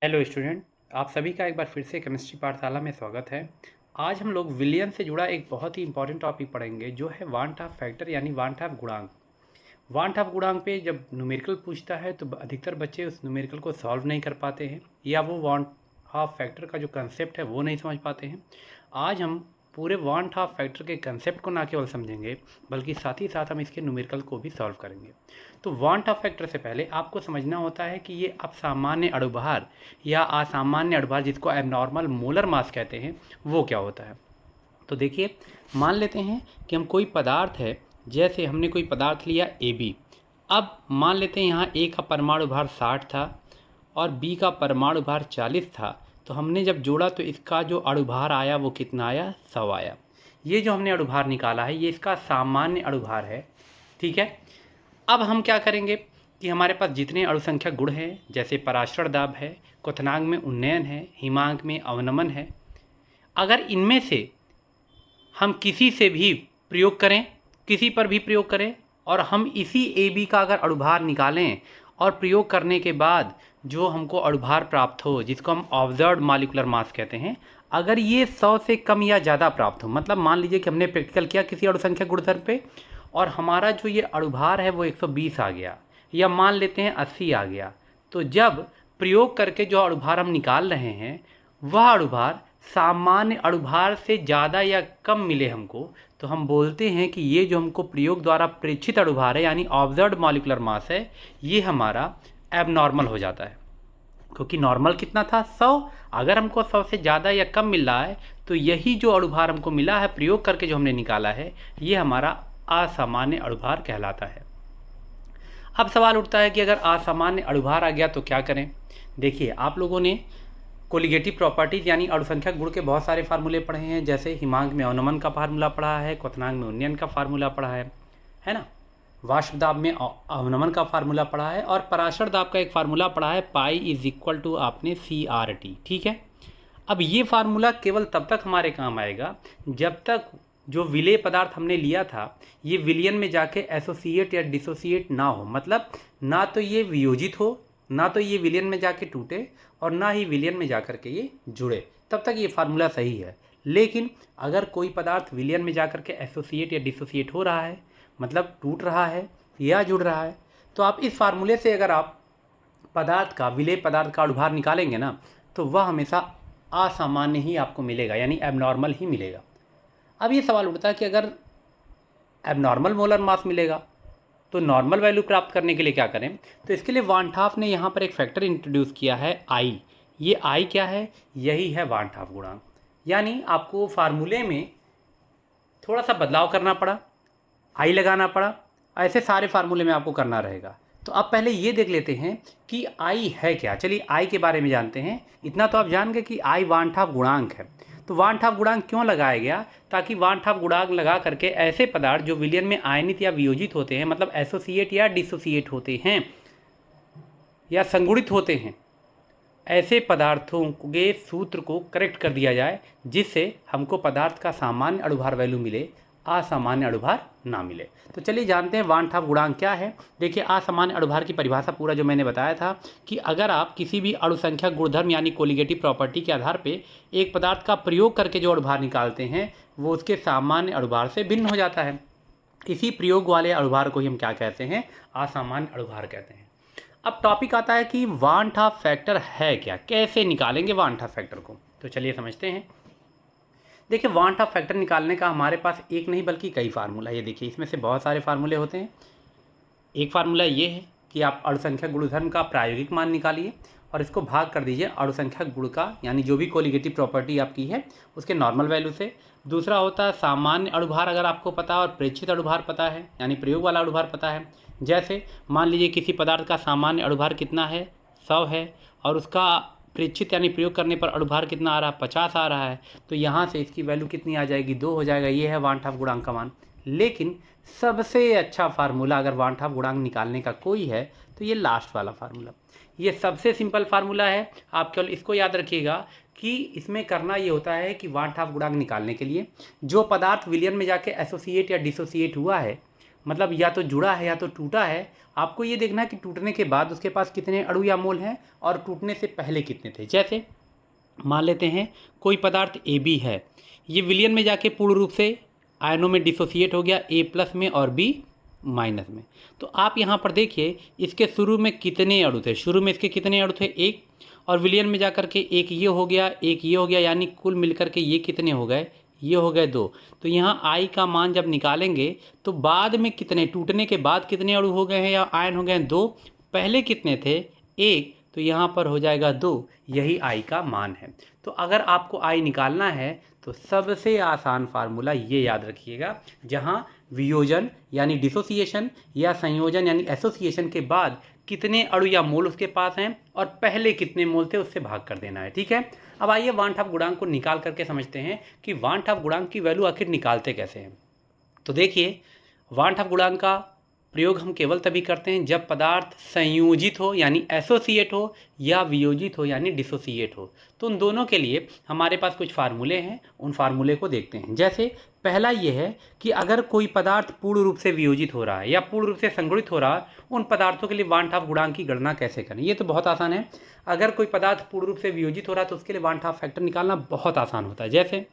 Hello student. आप सभी का एक बार फिर से केमिस्ट्री पाठशाला में स्वागत है। आज हम लोग विलियन से जुड़ा एक बहुत ही इंपॉर्टेंट टॉपिक पढ़ेंगे जो है वांट ऑफ फैक्टर यानी वांट ऑफ गुणांक। वांट ऑफ गुणांक पे जब न्यूमेरिकल पूछता है तो अधिकतर बच्चे उस न्यूमेरिकल को सॉल्व नहीं कर पाते हैं या वो वांट ऑफ फैक्टर का जो कंसेप्ट है वो नहीं समझ पाते हैं। आज हम पूरे वांट ऑफ फैक्टर के कंसेप्ट को ना केवल समझेंगे बल्कि साथ ही साथ हम इसके न्यूमेरिकल को भी सॉल्व करेंगे। तो वांट ऑफ फैक्टर से पहले आपको समझना होता है कि ये असामान्य अणुभार या असामान्य अणुभार जिसको एबनॉर्मल मोलर मास कहते हैं वो क्या होता है। तो देखिए, मान लेते हैं कि हम कोई पदार्थ है, जैसे हमने कोई पदार्थ लिया AB। अब मान लेते हैं यहाँ A का परमाणु भार 60 था और B का परमाणु भार 40 था। तो हमने जब जोड़ा तो इसका जो अणुभार आया वो कितना आया, 100 आया। ये जो हमने अणुभार निकाला है ये इसका सामान्य अणुभार है। ठीक है। अब हम क्या करेंगे कि हमारे पास जितने अणुसंख्या गुण हैं, जैसे पराशरण दाब है, क्वथनांक में उन्नयन है, हिमांक में अवनमन है, अगर इनमें से हम किसी से भी प्रयोग करें, किसी पर भी प्रयोग करें और हम इसी AB का अगर अणुभार निकालें और प्रयोग करने के बाद जो हमको अणुभार प्राप्त हो, जिसको हम ऑब्जर्व्ड मॉलिक्यूलर मास कहते हैं, अगर ये 100 से कम या ज़्यादा प्राप्त हो, मतलब मान लीजिए कि हमने प्रैक्टिकल किया किसी अणुसंख्या गुणधर्म पे और हमारा जो ये अणुभार है वो 120 आ गया या मान लेते हैं 80 आ गया, तो जब प्रयोग करके जो अणुभार हम निकाल रहे हैं वह अणुभार सामान्य अणुभार से ज़्यादा या कम मिले हमको, तो हम बोलते हैं कि ये जो हमको प्रयोग द्वारा प्रेक्षित अणुभार है यानी ऑब्जर्व्ड मॉलिक्यूलर मास है, ये हमारा एबनॉर्मल हो जाता है। क्योंकि नॉर्मल कितना था, 100। अगर हमको 100 से ज़्यादा या कम मिल रहा है तो यही जो अणुभार हमको मिला है प्रयोग करके जो हमने निकाला है ये हमारा असामान्य अणुभार कहलाता है। अब सवाल उठता है कि अगर असामान्य अणुभार आ गया तो क्या करें। देखिए, आप लोगों ने कोलिगेटिव प्रॉपर्टीज़ यानी अणुसंख्या गुण के बहुत सारे फार्मूले पढ़े हैं, जैसे हिमांक में अवनमन का फार्मूला पढ़ा है, क्वथनांक में उन्नयन का फार्मूला पढ़ा है ना। वाष्प दाब में अवनमन का फार्मूला पढ़ा है और पराशर दाब का एक फार्मूला पढ़ा है, पाई इज इक्वल टू आपने CRT। ठीक है। अब ये फार्मूला केवल तब तक हमारे काम आएगा जब तक जो विलेय पदार्थ हमने लिया था ये विलयन में जाके एसोसिएट या डिसोसिएट ना हो, मतलब ना तो ये वियोजित हो, ना तो ये विलयन में जाके टूटे और ना ही विलयन में जाकर के ये जुड़े, तब तक ये फार्मूला सही है। लेकिन अगर कोई पदार्थ विलयन में जाकर के एसोसिएट या डिसोसिएट हो रहा है, मतलब टूट रहा है या जुड़ रहा है, तो आप इस फार्मूले से अगर आप पदार्थ का, विलेय पदार्थ का अणुभार निकालेंगे ना तो वह हमेशा असामान्य ही आपको मिलेगा यानी एबनॉर्मल ही मिलेगा। अब ये सवाल उठता है कि अगर एबनॉर्मल मोलर मास मिलेगा तो नॉर्मल वैल्यू प्राप्त करने के लिए क्या करें। तो इसके लिए वान हाफ ने यहाँ पर एक फैक्टर इंट्रोड्यूस किया है, आई। ये आई क्या है, यही है वान हाफ गुणांक। यानी आपको फार्मूले में थोड़ा सा बदलाव करना पड़ा, आई लगाना पड़ा, ऐसे सारे फार्मूले में आपको करना रहेगा। तो अब पहले ये देख लेते हैं कि आई है क्या। चलिए आई के बारे में जानते हैं। इतना तो आप जान गए कि आई वान हाफ गुणांक है। तो वान हाफ गुणांक क्यों लगाया गया, ताकि वान हाफ गुणांक लगा करके ऐसे पदार्थ जो विलयन में आयनित या वियोजित होते हैं, मतलब एसोसिएट या डिसोसिएट होते हैं या संगुणित होते हैं, ऐसे पदार्थों के सूत्र को करेक्ट कर दिया जाए जिससे हमको पदार्थ का सामान्य अणुभार वैल्यू मिले, असामान्य अणुभार ना मिले। तो चलिए जानते हैं वान हाफ गुणांक क्या है। देखिए, असामान्य अणुभार की परिभाषा पूरा जो मैंने बताया था कि अगर आप किसी भी अणुसंख्या गुणधर्म यानी कोलिगेटिव प्रॉपर्टी के आधार पे एक पदार्थ का प्रयोग करके जो अणुभार निकालते हैं वो उसके सामान्य अणुभार से भिन्न हो जाता है। इसी प्रयोग वाले अणुभार को ही हम क्या कहते हैं, असामान्य अणुभार कहते हैं। अब टॉपिक आता है कि वान हाफ फैक्टर है क्या, कैसे निकालेंगे वान हाफ फैक्टर को। तो चलिए समझते हैं। देखिए, वान हाफ फैक्टर निकालने का हमारे पास एक नहीं बल्कि कई फार्मूला है। ये देखिए, इसमें से बहुत सारे फार्मूले होते हैं। एक फार्मूला ये है कि आप अणुसंख्या गुणधर्म का प्रायोगिक मान निकालिए और इसको भाग कर दीजिए अणुसंख्या गुण का, यानी जो भी कोलिगेटिव प्रॉपर्टी आपकी है उसके नॉर्मल वैल्यू से। दूसरा होता है सामान्य अणुभार, अगर आपको पता है, और प्रेक्षित अणुभार पता है यानी प्रयोग वाला अणुभार पता है। जैसे मान लीजिए किसी पदार्थ का सामान्य अणुभार कितना है, 100 है, और उसका प्रेक्षित यानी प्रयोग करने पर अणुभार कितना आ रहा है, 50 आ रहा है, तो यहाँ से इसकी वैल्यू कितनी आ जाएगी, 2 हो जाएगा। ये है वान हाफ गुणांक का मान। लेकिन सबसे अच्छा फार्मूला अगर वान हाफ गुणांक निकालने का कोई है तो ये लास्ट वाला फार्मूला, ये सबसे सिंपल फार्मूला है। आप केवल इसको याद रखिएगा कि इसमें करना ये होता है कि वान हाफ गुणांक निकालने के लिए जो पदार्थ विलयन में जाके एसोसिएट या डिसोसिएट हुआ है, मतलब या तो जुड़ा है या तो टूटा है। आपको ये देखना है कि टूटने के बाद उसके पास कितने अणु या मोल हैं और टूटने से पहले कितने थे। जैसे मान लेते हैं कोई पदार्थ AB है, ये विलयन में जाके पूर्ण रूप से आयनों में डिसोसिएट हो गया, A+ में और B- में। तो आप यहाँ पर देखिए इसके शुरू में कितने अणु थे, शुरू में इसके कितने अणु थे, एक, और विलयन में जाकर के एक ये हो गया, एक ये हो गया, यानी कुल मिलकर के ये कितने हो गए, ये हो गए 2। तो यहाँ I का मान जब निकालेंगे तो बाद में कितने, टूटने के बाद कितने अणु हो गए हैं या आयन हो गए हैं, 2, पहले कितने थे, 1, तो यहाँ पर हो जाएगा 2, यही I का मान है। तो अगर आपको I निकालना है तो सबसे आसान फार्मूला ये याद रखिएगा, जहाँ वियोजन यानी डिसोसिएशन या संयोजन यानी एसोसिएशन के बाद कितने अणु या मोल उसके पास हैं और पहले कितने मोल थे उससे भाग कर देना है। ठीक है, अब आइए वान हाफ गुणांक को निकाल करके समझते हैं कि वान हाफ गुणांक की वैल्यू आखिर निकालते कैसे हैं। तो देखिए वान हाफ गुणांक का प्रयोग हम केवल तभी करते हैं जब पदार्थ संयोजित हो यानी एसोसिएट हो या वियोजित हो यानी डिसोसिएट हो। तो उन दोनों के लिए हमारे पास कुछ फार्मूले हैं, उन फार्मूले को देखते हैं। जैसे पहला ये है कि अगर कोई पदार्थ पूर्ण रूप से वियोजित हो रहा है या पूर्ण रूप से संगुणित हो रहा है, उन पदार्थों के लिए वान हाफ गुणांक की गणना कैसे करें। ये तो बहुत आसान है, अगर कोई पदार्थ पूर्ण रूप से वियोजित हो रहा है तो उसके लिए वान हाफ फैक्टर निकालना बहुत आसान होता है। जैसे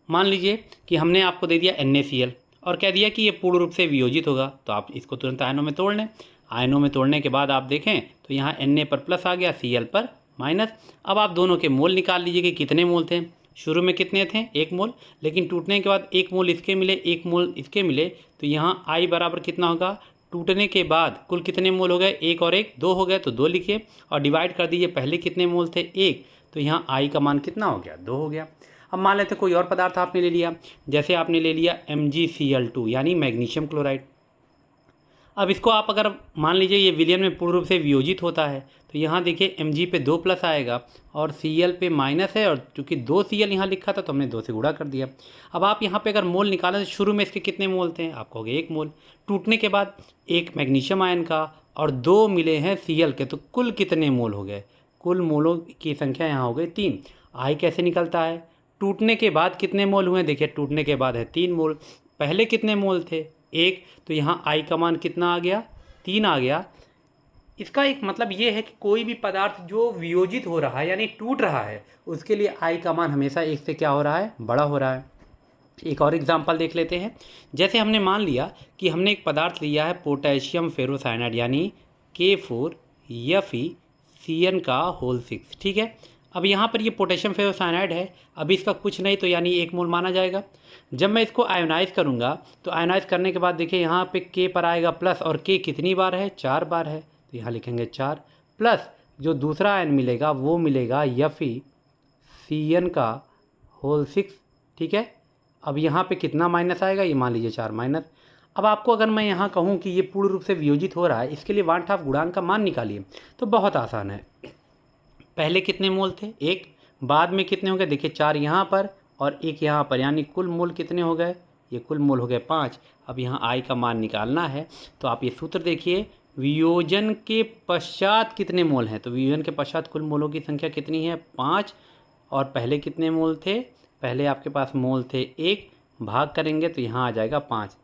मान लीजिए कि हमने आपको दे दिया NaCl और कह दिया कि ये पूर्ण रूप से वियोजित होगा, तो आप इसको तुरंत आयनों में तोड़ लें। आयनों में तोड़ने के बाद आप देखें तो यहाँ Na पर प्लस आ गया, Cl पर माइनस। अब आप दोनों के मोल निकाल लीजिए कि कितने मोल थे। शुरू में कितने थे, 1 मोल, लेकिन टूटने के बाद 1 मोल इसके मिले, 1 मोल इसके मिले, तो यहाँ I बराबर कितना होगा, टूटने के बाद कुल कितने मोल हो गए, 1 और 1 2 हो गए, तो 2 लिखिए और डिवाइड कर दीजिए, पहले कितने मोल थे, 1, तो यहाँ I का मान कितना हो गया, 2 हो गया। अब मान लेते कोई और पदार्थ आपने ले लिया, जैसे आपने ले लिया MgCl2 यानी मैग्नीशियम क्लोराइड। अब इसको आप अगर मान लीजिए ये विलयन में पूर्ण रूप से वियोजित होता है, तो यहाँ देखिए Mg पे 2 प्लस आएगा और Cl पे माइनस है, और चूँकि 2 Cl यहाँ लिखा था तो हमने 2 से गुणा कर दिया। अब आप यहाँ पे अगर मोल निकालें तो शुरू में इसके कितने मोल थे, आपको हो गए 1 मोल, टूटने के बाद 1 मैग्नीशियम आयन का और 2 मिले हैं Cl के, तो कुल कितने मोल हो गए, कुल मोलों की संख्या यहाँ हो गई 3। I कैसे निकलता है, टूटने के बाद कितने मोल हुए, देखिए टूटने के बाद है 3 मोल, पहले कितने मोल थे, 1, तो यहाँ I का मान कितना आ गया, 3 आ गया। इसका एक मतलब ये है कि कोई भी पदार्थ जो वियोजित हो रहा है यानी टूट रहा है, उसके लिए I का मान हमेशा 1 से क्या हो रहा है, बड़ा हो रहा है। एक और एग्जाम्पल देख लेते हैं। जैसे हमने मान लिया कि हमने एक पदार्थ लिया है पोटेशियम फेरोसाइनाइड यानी K4FeCN का होल 6, ठीक है। अब यहाँ पर ये पोटेशियम फेरोसाइनाइड है, अभी इसका कुछ नहीं तो यानी 1 मोल माना जाएगा। जब मैं इसको आयोनाइज करूँगा तो आयोनाइज करने के बाद देखिए यहाँ पे K पर आएगा प्लस, और K कितनी बार है, 4 बार है, तो यहाँ लिखेंगे 4, प्लस जो दूसरा आयन मिलेगा वो मिलेगा FeCN का होल 6, ठीक है। अब यहाँ पे कितना माइनस आएगा, ये मान लीजिए 4 माइनस। अब आपको अगर मैं यहाँ कहूँ कि ये पूर्ण रूप से वियोजित हो रहा है, इसके लिए वान हाफ गुणांक का मान निकालिए, तो बहुत आसान है। पहले कितने मोल थे, 1, बाद में कितने हो गए, देखिए 4 यहाँ पर और 1 यहाँ पर, यानी कुल मोल कितने हो गए, ये कुल मोल हो गए 5। अब यहाँ I का मान निकालना है, तो आप ये सूत्र देखिए, वियोजन के पश्चात कितने मोल हैं, तो वियोजन के पश्चात कुल मोलों की संख्या कितनी है, 5, और पहले कितने मोल थे, पहले आपके पास मोल थे 1, भाग करेंगे तो यहाँ आ जाएगा 5,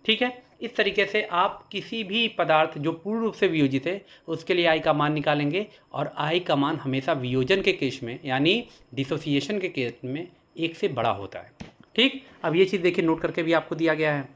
ठीक है। इस तरीके से आप किसी भी पदार्थ जो पूर्ण रूप से वियोजित है उसके लिए I का मान निकालेंगे, और I का मान हमेशा वियोजन के केस में यानी डिसोसिएशन के केस में 1 से बड़ा होता है, ठीक। अब ये चीज़ देखिए नोट करके भी आपको दिया गया है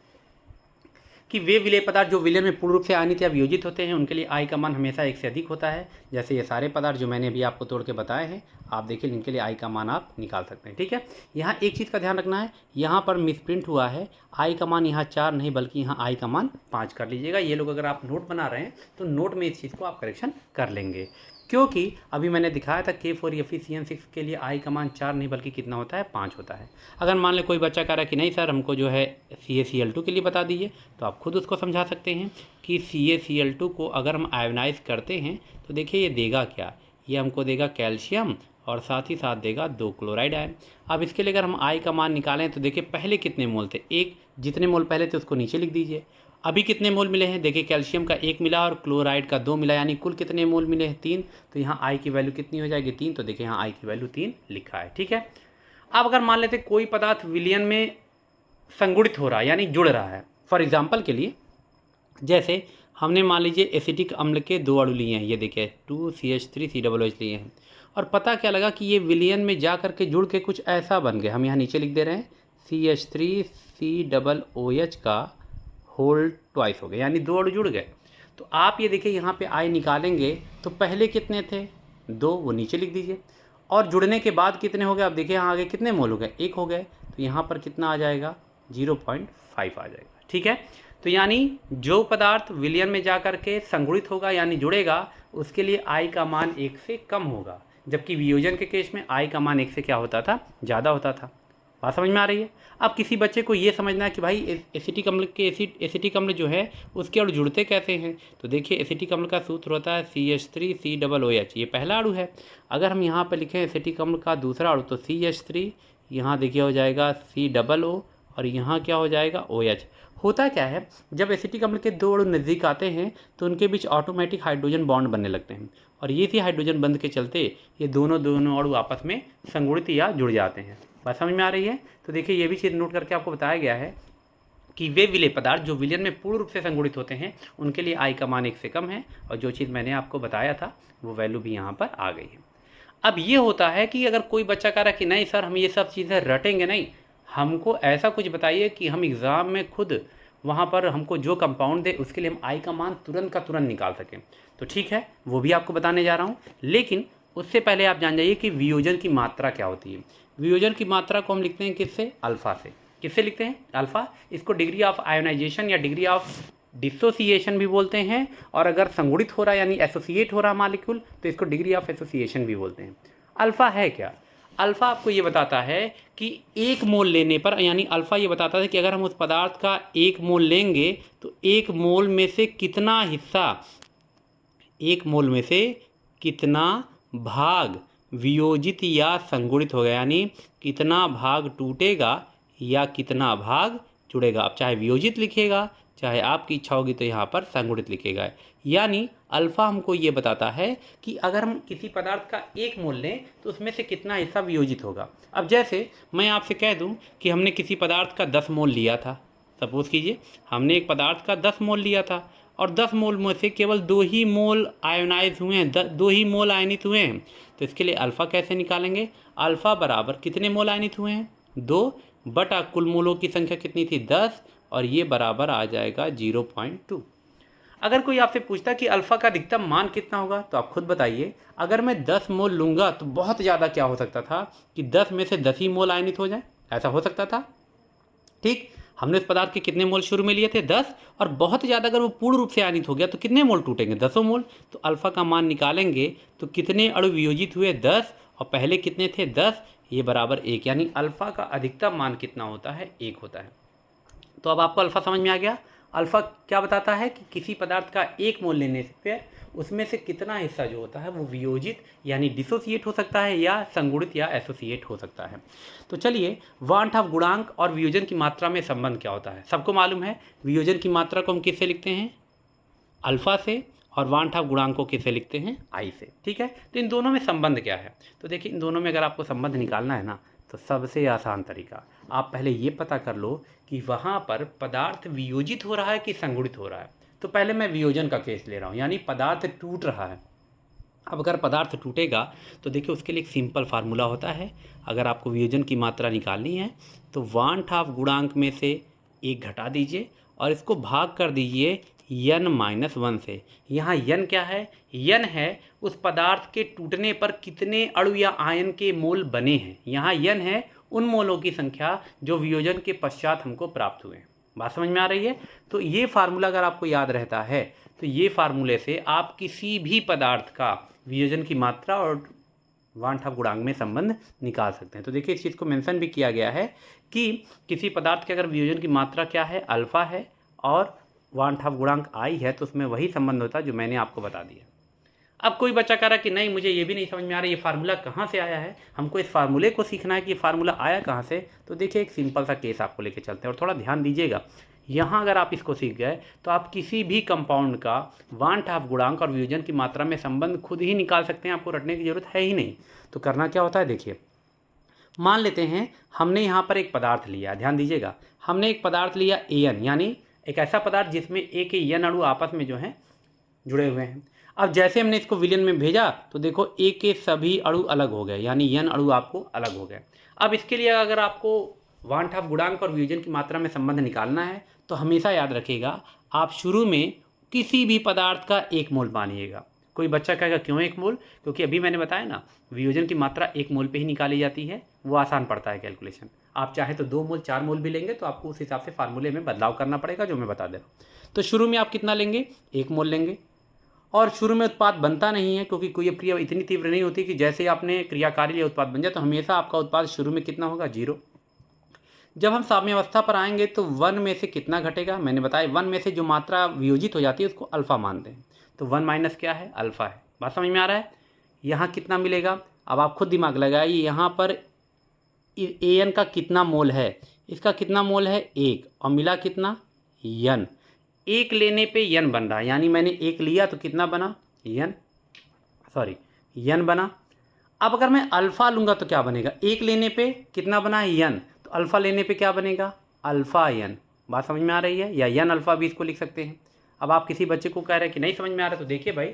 कि वे विलेय पदार्थ जो विलयन में पूर्ण रूप से आयनित या वियोजित होते हैं उनके लिए I का मान हमेशा 1 से अधिक होता है। जैसे ये सारे पदार्थ जो मैंने अभी आपको तोड़ के बताए हैं, आप देखिए इनके लिए I का मान आप निकाल सकते हैं, ठीक है। यहाँ एक चीज़ का ध्यान रखना है, यहाँ पर मिसप्रिंट हुआ है, I का मान यहाँ 4 नहीं बल्कि यहाँ I का मान 5 कर लीजिएगा। ये लोग अगर आप नोट बना रहे हैं तो नोट में इस चीज़ को आप करेक्शन कर लेंगे, क्योंकि अभी मैंने दिखाया था K4FeCN6 के लिए I का मान 4 नहीं बल्कि कितना होता है, 5 होता है। अगर मान ले कोई बच्चा कह रहा है कि नहीं सर हमको जो है CaCl2 के लिए बता दीजिए, तो आप खुद उसको समझा सकते हैं कि CaCl2 को अगर हम आयोनाइज करते हैं तो देखिए ये देगा क्या, ये हमको देगा कैल्शियम और साथ ही साथ देगा 2 क्लोराइड आयन। अब इसके लिए अगर हम I का मान निकालें तो देखिए पहले कितने मोल थे, 1, जितने मोल पहले थे उसको नीचे लिख दीजिए। अभी कितने मोल मिले हैं, देखिए कैल्शियम का 1 मिला और क्लोराइड का 2 मिला, यानी कुल कितने मोल मिले हैं, 3, तो यहाँ I की वैल्यू कितनी हो जाएगी, 3, तो देखिए यहाँ I की वैल्यू 3 लिखा है, ठीक है। अब अगर मान लेते कोई पदार्थ विलयन में संगुणित हो रहा है यानी जुड़ रहा है, फॉर एग्जांपल के लिए जैसे हमने मान लीजिए एसिटिक अम्ल के 2 अणु लिए हैं, ये देखिए 2CH3COOH लिए हैं, और पता क्या लगा कि ये विलयन में जा कर के जुड़ के कुछ ऐसा बन गया। हम यहाँ नीचे लिख दे रहे हैं CH3COOH का होल ट्वाइस हो गया, यानी 2 अणु जुड़ गए। तो आप ये देखिए यहाँ पे आई निकालेंगे तो पहले कितने थे 2, वो नीचे लिख दीजिए, और जुड़ने के बाद कितने हो गए, आप देखिए यहाँ आगे कितने मोल हो गए 1 हो गए, तो यहाँ पर कितना आ जाएगा 0.5 आ जाएगा। ठीक है, तो यानी जो पदार्थ विलयन में जाकर के संगुणित होगा यानी जुड़ेगा उसके लिए आई का मान 1 से कम होगा, जबकि वियोजन के केस में आई का मान 1 से क्या होता था, ज़्यादा होता था। बात समझ में आ रही है। अब किसी बच्चे को ये समझना है कि भाई एसिटिक अम्ल के एसिटिक अम्ल जो है उसके अणु जुड़ते कैसे हैं, तो देखिए एसिटिक अम्ल का सूत्र होता है CH3COOH, ये पहला अणु है। अगर हम यहाँ पर लिखें एसिटिक अम्ल का दूसरा अणु तो CH3, यहाँ देखिए हो जाएगा COO, और यहाँ क्या हो जाएगा OH। होता क्या है, जब एसिटिक अम्ल के 2 अणु नज़दीक आते हैं तो उनके बीच ऑटोमेटिक हाइड्रोजन बॉन्ड बनने लगते हैं, और ये इसी हाइड्रोजन बंध के चलते ये दोनों अणु आपस में संगुणित या जुड़ जाते हैं। बात समझ में आ रही है। तो देखिए ये भी चीज़ नोट करके आपको बताया गया है कि वे विलेय पदार्थ जो विलयन में पूर्ण रूप से संगुणित होते हैं उनके लिए आई का मान 1 से कम है, और जो चीज़ मैंने आपको बताया था वो वैल्यू भी यहाँ पर आ गई है। अब ये होता है कि अगर कोई बच्चा कह रहा है कि नहीं सर हम ये सब चीज़ें रटेंगे नहीं, हमको ऐसा कुछ बताइए कि हम एग्ज़ाम में खुद वहाँ पर हमको जो कंपाउंड दे उसके लिए हम आई का मान तुरंत का तुरंत निकाल सकें, तो ठीक है वो भी आपको बताने जा रहा हूँ। लेकिन उससे पहले आप जान जाइए कि वियोजन की मात्रा क्या होती है। वियोजन की मात्रा को हम लिखते हैं किससे, अल्फ़ा से। किससे लिखते हैं, अल्फ़ा। इसको डिग्री ऑफ आयोनाइजेशन या डिग्री ऑफ डिसोसिएशन भी बोलते हैं, और अगर संगुणित हो रहा है यानी एसोसिएट हो रहा है मॉलिक्यूल तो इसको डिग्री ऑफ एसोसिएशन भी बोलते हैं। अल्फ़ा है क्या, अल्फ़ा आपको ये बताता है कि 1 मोल लेने पर, यानी अल्फ़ा ये बताता है कि अगर हम उस पदार्थ का 1 मोल लेंगे तो 1 मोल में से कितना हिस्सा, 1 मोल में से कितना भाग वियोजित या संगुणित होगा, यानी कितना भाग टूटेगा या कितना भाग जुड़ेगा। अब चाहे वियोजित लिखेगा चाहे आपकी इच्छा होगी तो यहाँ पर संगुणित लिखेगा। यानी अल्फ़ा हमको ये बताता है कि अगर हम किसी पदार्थ का 1 मोल लें तो उसमें से कितना हिस्सा वियोजित होगा। अब जैसे मैं आपसे कह दूं कि हमने किसी पदार्थ का 10 मोल लिया था, सपोज़ कीजिए हमने एक पदार्थ का 10 मोल लिया था, और 10 मोल में से केवल 2 ही मोल आयोनाइज हुए हैं, 2 ही मोल आयनित हुए हैं, तो इसके लिए अल्फ़ा कैसे निकालेंगे, अल्फ़ा बराबर कितने मोल आयनित हुए हैं 2 बटा कुल मोलों की संख्या कितनी थी 10, और ये बराबर आ जाएगा 0.2। अगर कोई आपसे पूछता कि अल्फ़ा का अधिकतम मान कितना होगा तो आप खुद बताइए। अगर मैं 10 मोल लूँगा तो बहुत ज़्यादा क्या हो सकता था कि 10 में से 10 ही मोल आयनित हो जाए, ऐसा हो सकता था। ठीक, हमने उस पदार्थ के कितने मोल शुरू में लिए थे 10, और बहुत ज़्यादा अगर वो पूर्ण रूप से आयनित हो गया तो कितने मोल टूटेंगे 10 मोल। तो अल्फ़ा का मान निकालेंगे तो कितने अणु वियोजित हुए 10, और पहले कितने थे 10, ये बराबर 1, यानी अल्फ़ा का अधिकतम मान कितना होता है 1 होता है। तो अब आपको अल्फ़ा समझ में आ गया। अल्फ़ा क्या बताता है कि किसी पदार्थ का 1 मोल लेने पे उसमें से कितना हिस्सा जो होता है वो वियोजित यानी डिसोसिएट हो सकता है या संगुणित या एसोसिएट हो सकता है। तो चलिए वांट ऑफ गुणांक और वियोजन की मात्रा में संबंध क्या होता है। सबको मालूम है वियोजन की मात्रा को हम किससे लिखते हैं, अल्फ़ा से, और वांट ऑफ गुणांक को किससे लिखते हैं, आई से। ठीक है, तो इन दोनों में संबंध क्या है, तो देखिए इन दोनों में अगर आपको संबंध निकालना है ना तो सबसे आसान तरीका आप पहले ये पता कर लो कि वहाँ पर पदार्थ वियोजित हो रहा है कि संगुणित हो रहा है। तो पहले मैं वियोजन का केस ले रहा हूँ, यानी पदार्थ टूट रहा है। अब अगर पदार्थ टूटेगा तो देखिए उसके लिए एक सिंपल फार्मूला होता है। अगर आपको वियोजन की मात्रा निकालनी है तो वांट ऑफ गुणांक में से 1 घटा दीजिए और इसको भाग कर दीजिए n-1 से। यहाँ n क्या है, n है उस पदार्थ के टूटने पर कितने अणु या आयन के मोल बने हैं। यहाँ n है उन मोलों की संख्या जो वियोजन के पश्चात हमको प्राप्त हुए हैं। बात समझ में आ रही है। तो ये फार्मूला अगर आपको याद रहता है तो ये फार्मूले से आप किसी भी पदार्थ का वियोजन की मात्रा और वांट ऑफ गुणांक में संबंध निकाल सकते हैं। तो देखिए इस चीज़ को मेंशन भी किया गया है कि किसी पदार्थ के अगर वियोजन की मात्रा क्या है, अल्फा है, और वांट ऑफ गुणांक आई है, तो उसमें वही संबंध होता है जो मैंने आपको बता दिया। अब कोई बच्चा कह रहा है कि नहीं मुझे ये भी नहीं समझ में आ रहा है ये फार्मूला कहाँ से आया है, हमको इस फार्मूले को सीखना है कि ये फार्मूला आया कहाँ से। तो देखिए एक सिंपल सा केस आपको लेके चलते हैं और थोड़ा ध्यान दीजिएगा। यहाँ अगर आप इसको सीख गए तो आप किसी भी कंपाउंड का वांट ऑफ गुणांक और वियोजन की मात्रा में संबंध खुद ही निकाल सकते हैं, आपको रटने की जरूरत है ही नहीं। तो करना क्या होता है, देखिए मान लेते हैं हमने यहाँ पर एक पदार्थ लिया, ध्यान दीजिएगा, हमने एक पदार्थ लिया An यानी एक ऐसा पदार्थ जिसमें ए के n अणु आपस में जो हैं जुड़े हुए हैं। अब जैसे हमने इसको विलयन में भेजा तो देखो ए के सभी अणु अलग हो गए, यानी n अणु आपको अलग हो गए। अब इसके लिए अगर आपको वान हाफ गुणांक और वियोजन की मात्रा में संबंध निकालना है तो हमेशा याद रखिएगा, आप शुरू में किसी भी पदार्थ का 1 मोल मानिएगा। कोई बच्चा कहेगा क्यों 1 मोल, क्योंकि अभी मैंने बताया ना वियोजन की मात्रा 1 मोल पे ही निकाली जाती है, वो आसान पड़ता है कैलकुलेशन। आप चाहे तो 2 मोल 4 मोल भी लेंगे तो आपको उस हिसाब से फार्मूले में बदलाव करना पड़ेगा, जो मैं बता दे रहा हूँ। तो शुरू में आप कितना लेंगे, 1 मोल लेंगे। और शुरू में उत्पाद बनता नहीं है, क्योंकि कोई क्रिया इतनी तीव्र नहीं होती कि जैसे आपने क्रियाकारी लिया उत्पाद बन जाए, तो हमेशा आपका उत्पाद शुरू में कितना होगा, 0। जब हम साम्यावस्था पर आएंगे तो 1 में से कितना घटेगा, मैंने बताया 1 में से जो मात्रा वियोजित हो जाती है उसको अल्फा मानते हैं। तो 1 माइनस क्या है, अल्फा है। बात समझ में आ रहा है। यहाँ कितना मिलेगा, अब आप खुद दिमाग लगाइए। यहाँ पर AN का कितना मोल है, इसका कितना मोल है, 1, और मिला कितना, n। 1 लेने पे n बन रहा है, यानी मैंने 1 लिया तो कितना बना, n बना। अब अगर मैं अल्फ़ा लूँगा तो क्या बनेगा, 1 लेने पे कितना बना है, n, तो अल्फ़ा लेने पे क्या बनेगा, अल्फ़ा n। बात समझ में आ रही है, या n अल्फ़ा भी इसको लिख सकते हैं। अब आप किसी बच्चे को कह रहे हैं कि नहीं समझ में आ रहा है, तो देखिए भाई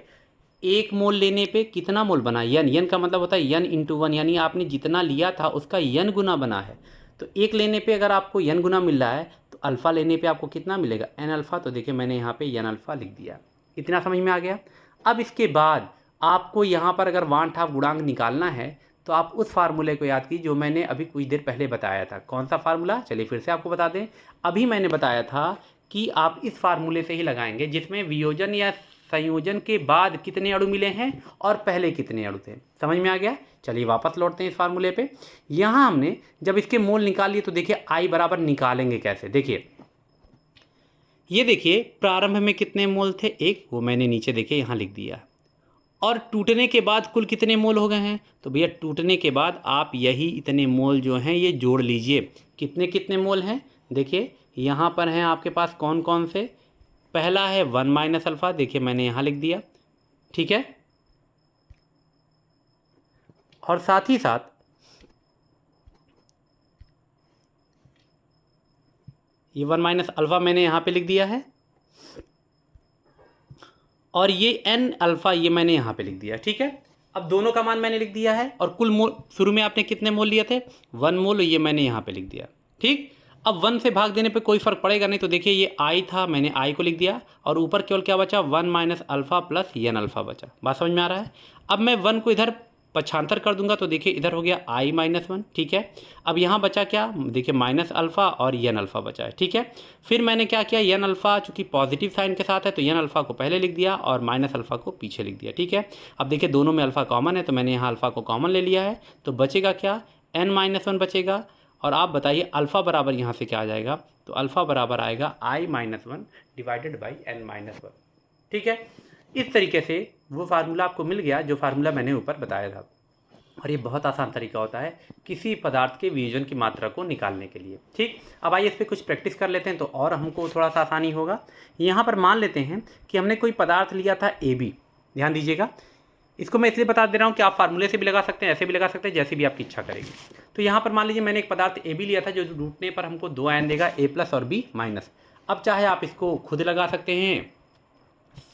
1 मोल लेने पे कितना मोल बना, n का मतलब होता है n इंटू 1, यानी आपने जितना लिया था उसका n गुना बना है। तो 1 लेने पे अगर आपको n गुना मिल रहा है तो अल्फ़ा लेने पे आपको कितना मिलेगा, n अल्फ़ा। तो देखिए मैंने यहाँ पे n अल्फ़ा लिख दिया। इतना समझ में आ गया। अब इसके बाद आपको यहाँ पर अगर वान हाफ गुणांक निकालना है तो आप उस फार्मूले को याद कीजिए जो मैंने अभी कुछ देर पहले बताया था। कौन सा फार्मूला, चलिए फिर से आपको बता दें। अभी मैंने बताया था कि आप इस फार्मूले से ही लगाएंगे जिसमें वियोजन या संयोजन के बाद कितने अणु मिले हैं और पहले कितने अणु थे। समझ में आ गया। चलिए वापस लौटते हैं इस फार्मूले पे। यहाँ हमने जब इसके मोल निकाल लिए तो देखिए आई बराबर निकालेंगे कैसे, देखिए ये देखिए प्रारंभ में कितने मोल थे, 1, वो मैंने नीचे देखिए यहाँ लिख दिया। और टूटने के बाद कुल कितने मोल हो गए हैं, तो भैया टूटने के बाद आप यही इतने मोल जो हैं ये जोड़ लीजिए। कितने कितने मोल हैं, देखिए यहाँ पर हैं आपके पास कौन कौन से। पहला है 1 माइनस अल्फ़ा, देखिए मैंने यहाँ लिख दिया, ठीक है। और साथ ही साथ ये 1 माइनस अल्फ़ा मैंने यहाँ पे लिख दिया है, और ये n अल्फ़ा ये मैंने यहाँ पे लिख दिया, ठीक है। अब दोनों का मान मैंने लिख दिया है, और कुल मोल शुरू में आपने कितने मोल लिए थे, 1 मोल, ये मैंने यहाँ पे लिख दिया, ठीक। अब 1 से भाग देने पे कोई फ़र्क पड़ेगा नहीं, तो देखिए ये i था, मैंने i को लिख दिया, और ऊपर केवल क्या बचा, 1 minus alpha plus n alpha बचा। बात समझ में आ रहा है। अब मैं 1 को इधर पक्षांतर कर दूंगा तो देखिए इधर हो गया i माइनस 1, ठीक है। अब यहाँ बचा क्या, देखिए माइनस अल्फ़ा और n अल्फ़ा बचा है, ठीक है। फिर मैंने क्या किया, n अल्फ़ा चूँकि पॉजिटिव साइन के साथ है तो n अल्फ़ा को पहले लिख दिया और माइनस अल्फ़ा को पीछे लिख दिया, ठीक है। अब देखिए दोनों में अल्फ़ा कॉमन है तो मैंने यहाँ अल्फ़ा को कॉमन ले लिया है, तो बचेगा क्या, n माइनस 1 बचेगा। और आप बताइए अल्फ़ा बराबर यहाँ से क्या आ जाएगा, तो अल्फ़ा बराबर आएगा i minus 1 divided by n minus 1, ठीक है। इस तरीके से वो फार्मूला आपको मिल गया जो फार्मूला मैंने ऊपर बताया था। और ये बहुत आसान तरीका होता है किसी पदार्थ के वियोजन की मात्रा को निकालने के लिए, ठीक। अब आइए इस पर कुछ प्रैक्टिस कर लेते हैं तो और हमको थोड़ा सा आसानी होगा। यहाँ पर मान लेते हैं कि हमने कोई पदार्थ लिया था AB, ध्यान दीजिएगा। इसको मैं इसलिए बता दे रहा हूँ कि आप फार्मूले से भी लगा सकते हैं, ऐसे भी लगा सकते हैं, जैसे भी आपकी इच्छा करेगी। तो यहाँ पर मान लीजिए मैंने एक पदार्थ AB लिया था जो टूटने पर हमको 2 आयन देगा, A प्लस और B माइनस। अब चाहे आप इसको खुद लगा सकते हैं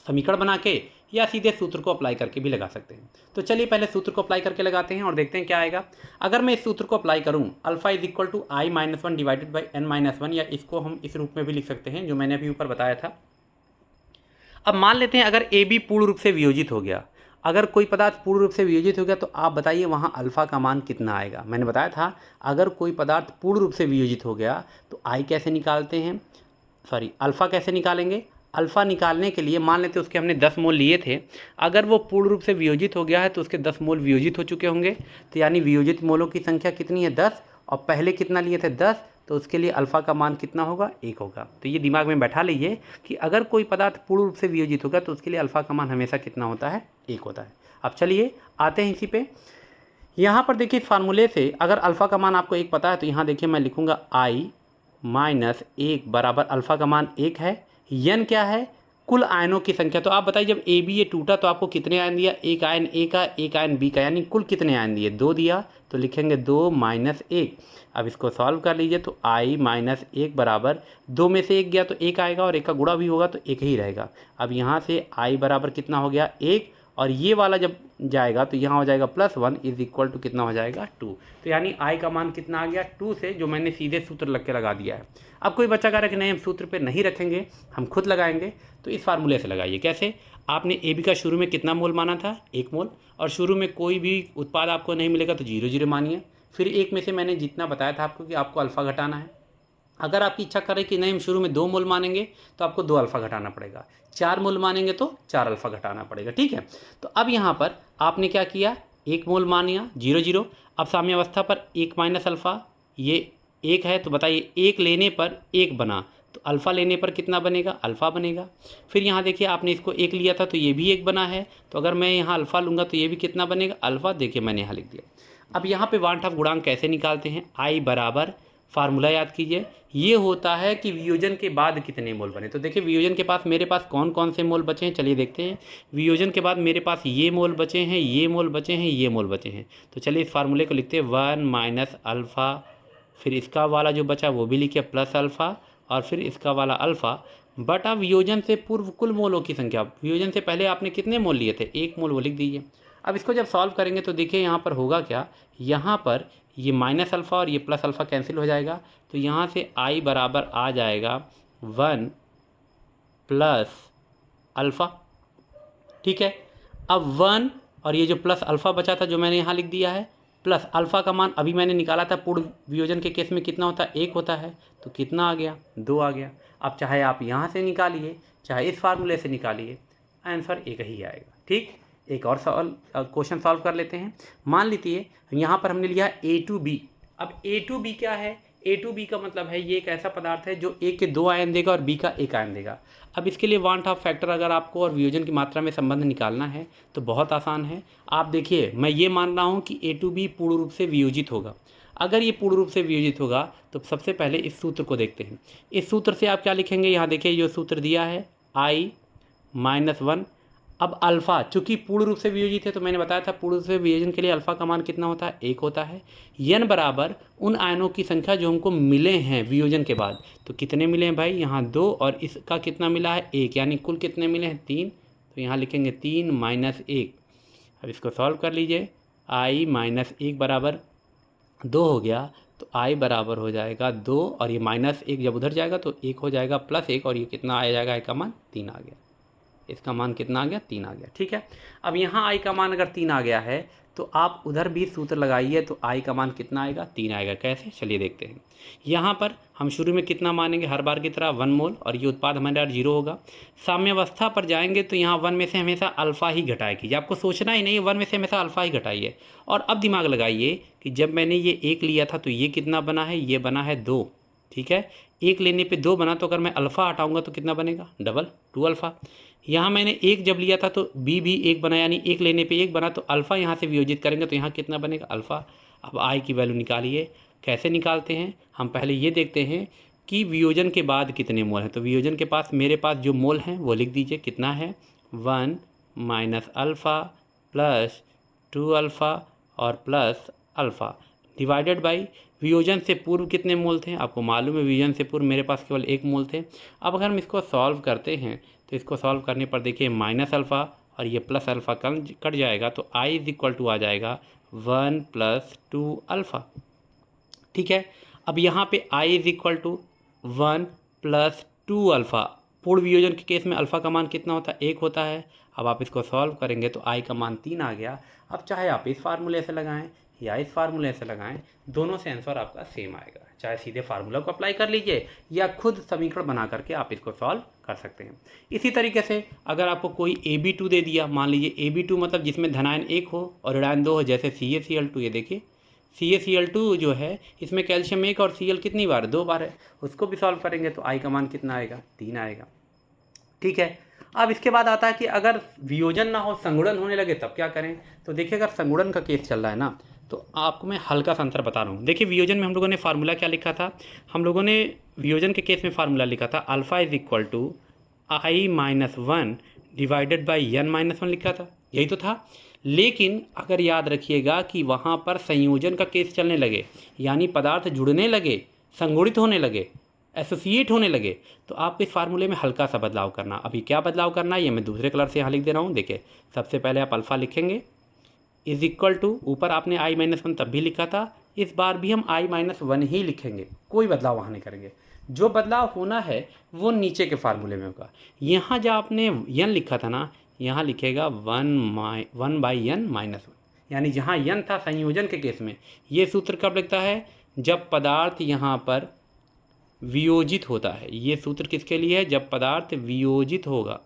समीकरण बना के, या सीधे सूत्र को अप्लाई करके भी लगा सकते हैं। तो चलिए पहले सूत्र को अप्लाई करके लगाते हैं और देखते हैं क्या आएगा। अगर मैं इस सूत्र को अप्लाई करूं, alpha is equal to i minus 1 divided by n minus 1, या इसको हम इस रूप में भी लिख सकते हैं जो मैंने अभी ऊपर बताया था। अब मान लेते हैं अगर AB पूर्ण रूप से वियोजित हो गया, अगर कोई पदार्थ पूर्ण रूप से वियोजित हो गया तो आप बताइए वहाँ अल्फ़ा का मान कितना आएगा। मैंने बताया था अगर कोई पदार्थ पूर्ण रूप से वियोजित हो गया तो I कैसे निकालते हैं, अल्फ़ा कैसे निकालेंगे। अल्फ़ा निकालने के लिए मान लेते उसके हमने 10 मोल लिए थे, अगर वो पूर्ण रूप से वियोजित हो गया है तो उसके 10 मोल वियोजित हो चुके होंगे, तो यानी वियोजित मोलों की संख्या कितनी है, 10, और पहले कितना लिए थे, 10, तो उसके लिए अल्फ़ा का मान कितना होगा, 1 होगा। तो ये दिमाग में बैठा लीजिए कि अगर कोई पदार्थ पूर्ण रूप से वियोजित होगा तो उसके लिए अल्फ़ा का मान हमेशा कितना होता है, 1 होता है। अब चलिए आते हैं इसी पे। यहाँ पर देखिए फार्मूले से अगर अल्फ़ा का मान आपको 1 पता है तो यहाँ देखिए मैं लिखूँगा i माइनस 1 बराबर अल्फ़ा का मान 1 है, n क्या है, कुल आयनों की संख्या। तो आप बताइए जब ए बी ये टूटा तो आपको कितने आयन दिया, एक आयन ए का, एक आयन बी का, यानी कुल कितने आयन दिए, 2 दिया। तो लिखेंगे 2 माइनस 1। अब इसको सॉल्व कर लीजिए तो i माइनस 1 बराबर 2 में से 1 गया तो 1 आएगा और 1 का गुणा भी होगा तो 1 ही रहेगा। अब यहाँ से i बराबर कितना हो गया 1, और ये वाला जब जाएगा तो यहाँ हो जाएगा +1 इज इक्वल टू कितना हो जाएगा 2। तो यानी i का मान कितना आ गया 2 से, जो मैंने सीधे सूत्र लग के लगा दिया है। अब कोई बच्चा कह रहा है कि नहीं हम सूत्र पे नहीं रखेंगे, हम खुद लगाएंगे, तो इस फार्मूले से लगाइए। कैसे, आपने ए बी का शुरू में कितना मोल माना था, 1 मोल, और शुरू में कोई भी उत्पाद आपको नहीं मिलेगा तो 0 0 मानिए। फिर 1 में से मैंने जितना बताया था आपको कि आपको अल्फ़ा घटाना है। अगर आपकी इच्छा करे कि नहीं हम शुरू में 2 मोल मानेंगे तो आपको 2 अल्फ़ा घटाना पड़ेगा, 4 मोल मानेंगे तो 4 अल्फ़ा घटाना पड़ेगा, ठीक है। तो अब यहाँ पर आपने क्या किया, 1 मोल मानिया 0 0। अब साम्यावस्था पर 1 माइनस अल्फ़ा, ये 1 है, तो बताइए 1 लेने पर 1 बना, तो अल्फ़ा लेने पर कितना बनेगा, अल्फ़ा बनेगा। फिर यहाँ देखिए आपने इसको 1 लिया था तो ये भी 1 बना है, तो अगर मैं यहाँ अल्फ़ा लूँगा तो ये भी कितना बनेगा, अल्फ़ा। देखिए मैंने यहाँ लिख दिया। अब यहाँ पे वान हाफ गुणांक कैसे निकालते हैं, आई बराबर, फार्मूला याद कीजिए, ये होता है कि वियोजन के बाद कितने मोल बने। तो देखिए वियोजन के पास मेरे पास कौन कौन से मोल बचे हैं, चलिए देखते हैं। वियोजन के बाद मेरे पास ये मोल बचे हैं, ये मोल बचे हैं, ये मोल बचे हैं। तो चलिए इस फार्मूले को लिखते हैं, 1 माइनस अल्फ़ा, फिर इसका वाला जो बचा वो भी लिखिए प्लस अल्फ़ा, और फिर इसका वाला अल्फ़ा बटा वियोजन से पूर्व कुल मोलों की संख्या। वियोजन से पहले आपने कितने मोल लिए थे, 1 मोल, वो लिख दीजिए। अब इसको जब सॉल्व करेंगे तो देखिए यहाँ पर होगा क्या, यहाँ पर ये माइनस अल्फ़ा और ये प्लस अल्फ़ा कैंसिल हो जाएगा, तो यहाँ से i बराबर आ जाएगा 1 प्लस अल्फ़ा, ठीक है। अब 1 और ये जो प्लस अल्फ़ा बचा था जो मैंने यहाँ लिख दिया है, प्लस अल्फ़ा का मान अभी मैंने निकाला था, पूर्ण वियोजन के केस में कितना होता है, 1 होता है, तो कितना आ गया, 2 आ गया। अब चाहे आप यहाँ से निकालिए चाहे इस फार्मूले से निकालिए, आंसर एक ही आएगा, ठीक। एक और क्वेश्चन सॉल्व कर लेते हैं। मान लीजिए यहाँ पर हमने लिया ए टू बी। अब ए टू बी क्या है, ए टू बी का मतलब है ये एक ऐसा पदार्थ है जो ए के 2 आयन देगा और बी का 1 आयन देगा। अब इसके लिए वान हाफ फैक्टर अगर आपको और वियोजन की मात्रा में संबंध निकालना है तो बहुत आसान है। आप देखिए मैं ये मान रहा हूँ कि ए टू बी पूर्ण रूप से वियोजित होगा। अगर ये पूर्ण रूप से वियोजित होगा तो सबसे पहले इस सूत्र को देखते हैं। इस सूत्र से आप क्या लिखेंगे, यहाँ देखिए जो सूत्र दिया है i माइनस 1। अब अल्फ़ा चूँकि पूर्ण रूप से वियोजित है तो मैंने बताया था पूर्ण रूप से वियोजन के लिए अल्फ़ा का मान कितना होता है, 1 होता है। n बराबर उन आयनों की संख्या जो हमको मिले हैं वियोजन के बाद। तो कितने मिले हैं भाई, यहाँ 2 और इसका कितना मिला है 1, यानी कुल कितने मिले हैं 3। तो यहाँ लिखेंगे 3 माइनस 1। अब इसको सॉल्व कर लीजिए, i माइनस 1 बराबर 2 हो गया, तो i बराबर हो जाएगा 2 और ये माइनस 1 जब उधर जाएगा तो 1 हो जाएगा प्लस 1, और ये कितना आ जाएगा, i का मान 3 आ गया। इसका मान कितना आ गया, 3 आ गया, ठीक है। अब यहाँ i का मान अगर 3 आ गया है तो आप उधर भी सूत्र लगाइए तो i का मान कितना आएगा, 3 आएगा। कैसे, चलिए देखते हैं। यहाँ पर हम शुरू में कितना मानेंगे, हर बार की तरह 1 मोल, और ये उत्पाद हमारे 0 होगा। साम्यावस्था पर जाएंगे तो यहाँ 1 में से हमेशा अल्फ़ा ही घटाया कीजिए, आपको सोचना ही नहीं, 1 में से हमेशा अल्फ़ा ही घटाइए। और अब दिमाग लगाइए कि जब मैंने ये 1 लिया था तो ये कितना बना है, ये बना है 2, ठीक है। 1 लेने पे 2 बना, तो अगर मैं अल्फ़ा हटाऊंगा तो कितना बनेगा, डबल 2 अल्फ़ा। यहाँ मैंने 1 जब लिया था तो b भी 1 बना, यानी 1 लेने पे 1 बना, तो अल्फ़ा यहाँ से वियोजित करेंगे तो यहाँ कितना बनेगा, अल्फ़ा। अब i की वैल्यू निकालिए। कैसे निकालते हैं, हम पहले ये देखते हैं कि वियोजन के बाद कितने मोल हैं। तो वियोजन के पास मेरे पास जो मोल हैं वो लिख दीजिए, कितना है 1 माइनस अल्फ़ा प्लस 2 अल्फ़ा और प्लस अल्फ़ा डिवाइडेड बाई वियोजन से पूर्व कितने मोल थे, आपको मालूम है वियोजन से पूर्व मेरे पास केवल 1 मोल थे। अब अगर हम इसको सॉल्व करते हैं तो इसको सॉल्व करने पर देखिए माइनस अल्फ़ा और ये प्लस अल्फ़ा कट जाएगा, तो i इज इक्वल टू आ जाएगा 1 प्लस 2 अल्फ़ा, ठीक है। अब यहाँ पे i is equal to 1 plus 2 alpha. पूर्ण वियोजन के केस में अल्फ़ा का मान कितना होता है, 1 होता है। अब आप इसको सॉल्व करेंगे तो i का मान 3 आ गया। अब चाहे आप इस फार्मूले से लगाएं या इस फार्मूले से लगाएं, दोनों से आंसर आपका सेम आएगा। चाहे सीधे फार्मूला को अप्लाई कर लीजिए या खुद समीकरण बना करके आप इसको सॉल्व कर सकते हैं। इसी तरीके से अगर आपको कोई AB2 दे दिया, मान लीजिए AB2 मतलब जिसमें धनायन 1 हो और ऋणायन 2 हो, जैसे CaCl2, ये देखिए CaCl2 जो है इसमें कैल्शियम 1 और Cl कितनी बार, 2 बार है, उसको भी सॉल्व करेंगे तो i का मान कितना आएगा, 3 आएगा, ठीक है। अब इसके बाद आता है कि अगर वियोजन ना हो, संगुणन होने लगे तब क्या करें। तो देखिए अगर संगुणन का केस चल रहा है ना, तो आपको मैं हल्का सा अंतर बता रहा हूँ। देखिए वियोजन में हम लोगों ने फार्मूला क्या लिखा था, हम लोगों ने वियोजन के केस में फार्मूला लिखा था alpha is equal to i-1 divided by n-1 लिखा था, यही तो था। लेकिन अगर याद रखिएगा कि वहाँ पर संयोजन का केस चलने लगे, यानी पदार्थ जुड़ने लगे, संगुणित होने लगे, एसोसिएट होने लगे, तो आपको इस फार्मूले में हल्का सा बदलाव करना। अभी क्या बदलाव करना है ये मैं दूसरे कलर से यहाँ लिख दे रहा हूँ। देखिए, सबसे पहले आप अल्फ़ा लिखेंगे इज इक्वल टू, ऊपर आपने i-1 तब भी लिखा था, इस बार भी हम i-1 ही लिखेंगे, कोई बदलाव वहाँ नहीं करेंगे। जो बदलाव होना है वो नीचे के फार्मूले में होगा। यहाँ जब आपने n लिखा था ना, यहाँ लिखेगा 1/n-1, यानी जहाँ n था संयोजन के केस में, ये सूत्र कब लगता है? जब पदार्थ यहाँ पर वियोजित होता है। ये सूत्र किसके लिए है? जब पदार्थ वियोजित होगा,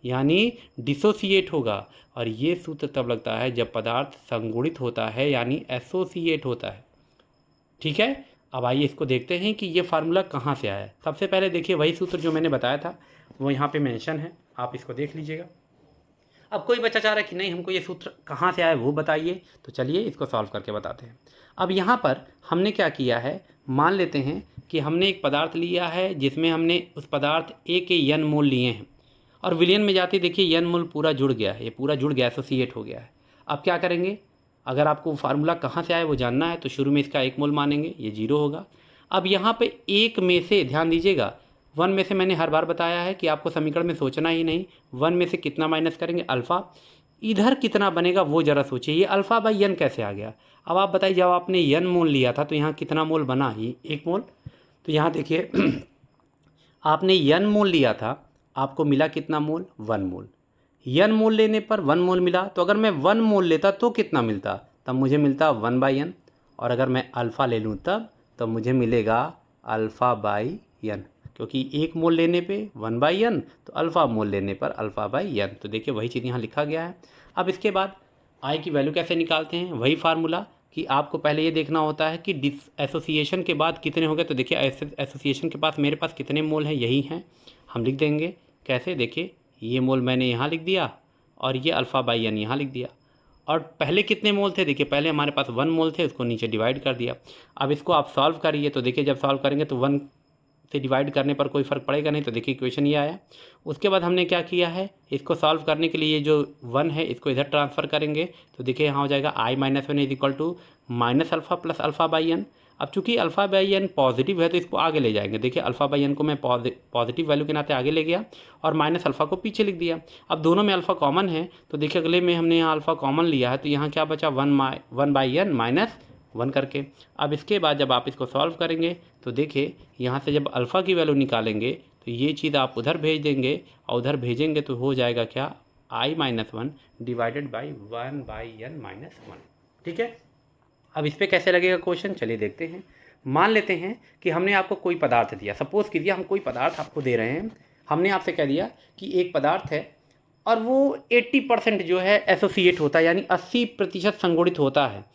यानी डिसोसिएट होगा। और ये सूत्र तब लगता है जब पदार्थ संगुणित होता है, यानी एसोसिएट होता है। ठीक है, अब आइए इसको देखते हैं कि ये फार्मूला कहाँ से आया है। सबसे पहले देखिए, वही सूत्र जो मैंने बताया था वो यहाँ पे मेंशन है, आप इसको देख लीजिएगा। अब कोई बच्चा चाह रहा है कि नहीं हमको ये सूत्र कहाँ से आया वो बताइए, तो चलिए इसको सॉल्व करके बताते हैं। अब यहाँ पर हमने क्या किया है, मान लेते हैं कि हमने एक पदार्थ लिया है जिसमें हमने उस पदार्थ ए के n मोल लिए हैं, और विलयन में जाते देखिए n मोल पूरा जुड़ गया है, ये पूरा जुड़ गया, एसोसिएट हो गया है। अब क्या करेंगे, अगर आपको फार्मूला कहाँ से आया वो जानना है तो शुरू में इसका 1 मोल मानेंगे, ये 0 होगा। अब यहाँ पे 1 में से ध्यान दीजिएगा, 1 में से मैंने हर बार बताया है कि आपको समीकरण में सोचना ही नहीं, 1 में से कितना माइनस करेंगे, अल्फ़ा। इधर कितना बनेगा वो ज़रा सोचिए, ये अल्फ़ा बाई n कैसे आ गया। अब आप बताइए, जब आपने n मोल लिया था तो यहाँ कितना मोल बना, ये 1 मोल। तो यहाँ देखिए आपने n मोल लिया था, आपको मिला कितना मोल, 1 मोल। n मोल लेने पर 1 मोल मिला, तो अगर मैं 1 मोल लेता तो कितना मिलता, तब मुझे मिलता 1/n। और अगर मैं अल्फ़ा ले लूँ तब मुझे मिलेगा अल्फ़ा बाई n, क्योंकि 1 मोल लेने पे 1/n, तो अल्फ़ा मोल लेने पर अल्फ़ा बाई n। तो देखिए वही चीज़ यहाँ लिखा गया है। अब इसके बाद I की वैल्यू कैसे निकालते हैं, वही फार्मूला कि आपको पहले ये देखना होता है कि एसोसिएशन के बाद कितने हो गए। तो देखिए एसोसिएशन के पास मेरे पास कितने मोल हैं, यही हैं, हम लिख देंगे। कैसे, देखिए ये मोल मैंने यहाँ लिख दिया और ये अल्फ़ा बाई n यहाँ लिख दिया। और पहले कितने मोल थे, देखिए पहले हमारे पास 1 मोल थे, उसको नीचे डिवाइड कर दिया। अब इसको आप सॉल्व करिए, तो देखिए जब सॉल्व करेंगे तो 1 से डिवाइड करने पर कोई फ़र्क पड़ेगा नहीं, तो देखिए इक्वेशन ये आया। उसके बाद हमने क्या किया है, इसको सॉल्व करने के लिए ये जो 1 है इसको इधर ट्रांसफ़र करेंगे, तो देखिए यहाँ हो जाएगा i-1 is equal to minus alpha plus alpha by n। अब चूंकि अल्फ़ा बाई n पॉजिटिव है तो इसको आगे ले जाएंगे। देखिए अल्फ़ा बाई n को मैं पॉजिटिव वैल्यू के नाते आगे ले गया और माइनस अल्फ़ा को पीछे लिख दिया। अब दोनों में अल्फ़ा कॉमन है, तो देखिए अगले में हमने यहाँ अल्फ़ा कॉमन लिया है, तो यहाँ क्या बचा, 1/n माइनस 1 करके। अब इसके बाद जब आप इसको सॉल्व करेंगे तो देखिए यहाँ से जब अल्फ़ा की वैल्यू निकालेंगे तो ये चीज़ आप उधर भेज देंगे, और उधर भेजेंगे तो हो जाएगा क्या, i-1 डिवाइडेड बाई 1/n-1। ठीक है, अब इस पर कैसे लगेगा क्वेश्चन, चलिए देखते हैं। मान लेते हैं कि हमने आपको कोई पदार्थ दिया, सपोज़ कीजिए हम कोई पदार्थ आपको दे रहे हैं, हमने आपसे कह दिया कि एक पदार्थ है और वो 80% जो है एसोसिएट होता है, यानी 80% संगुणित होता है,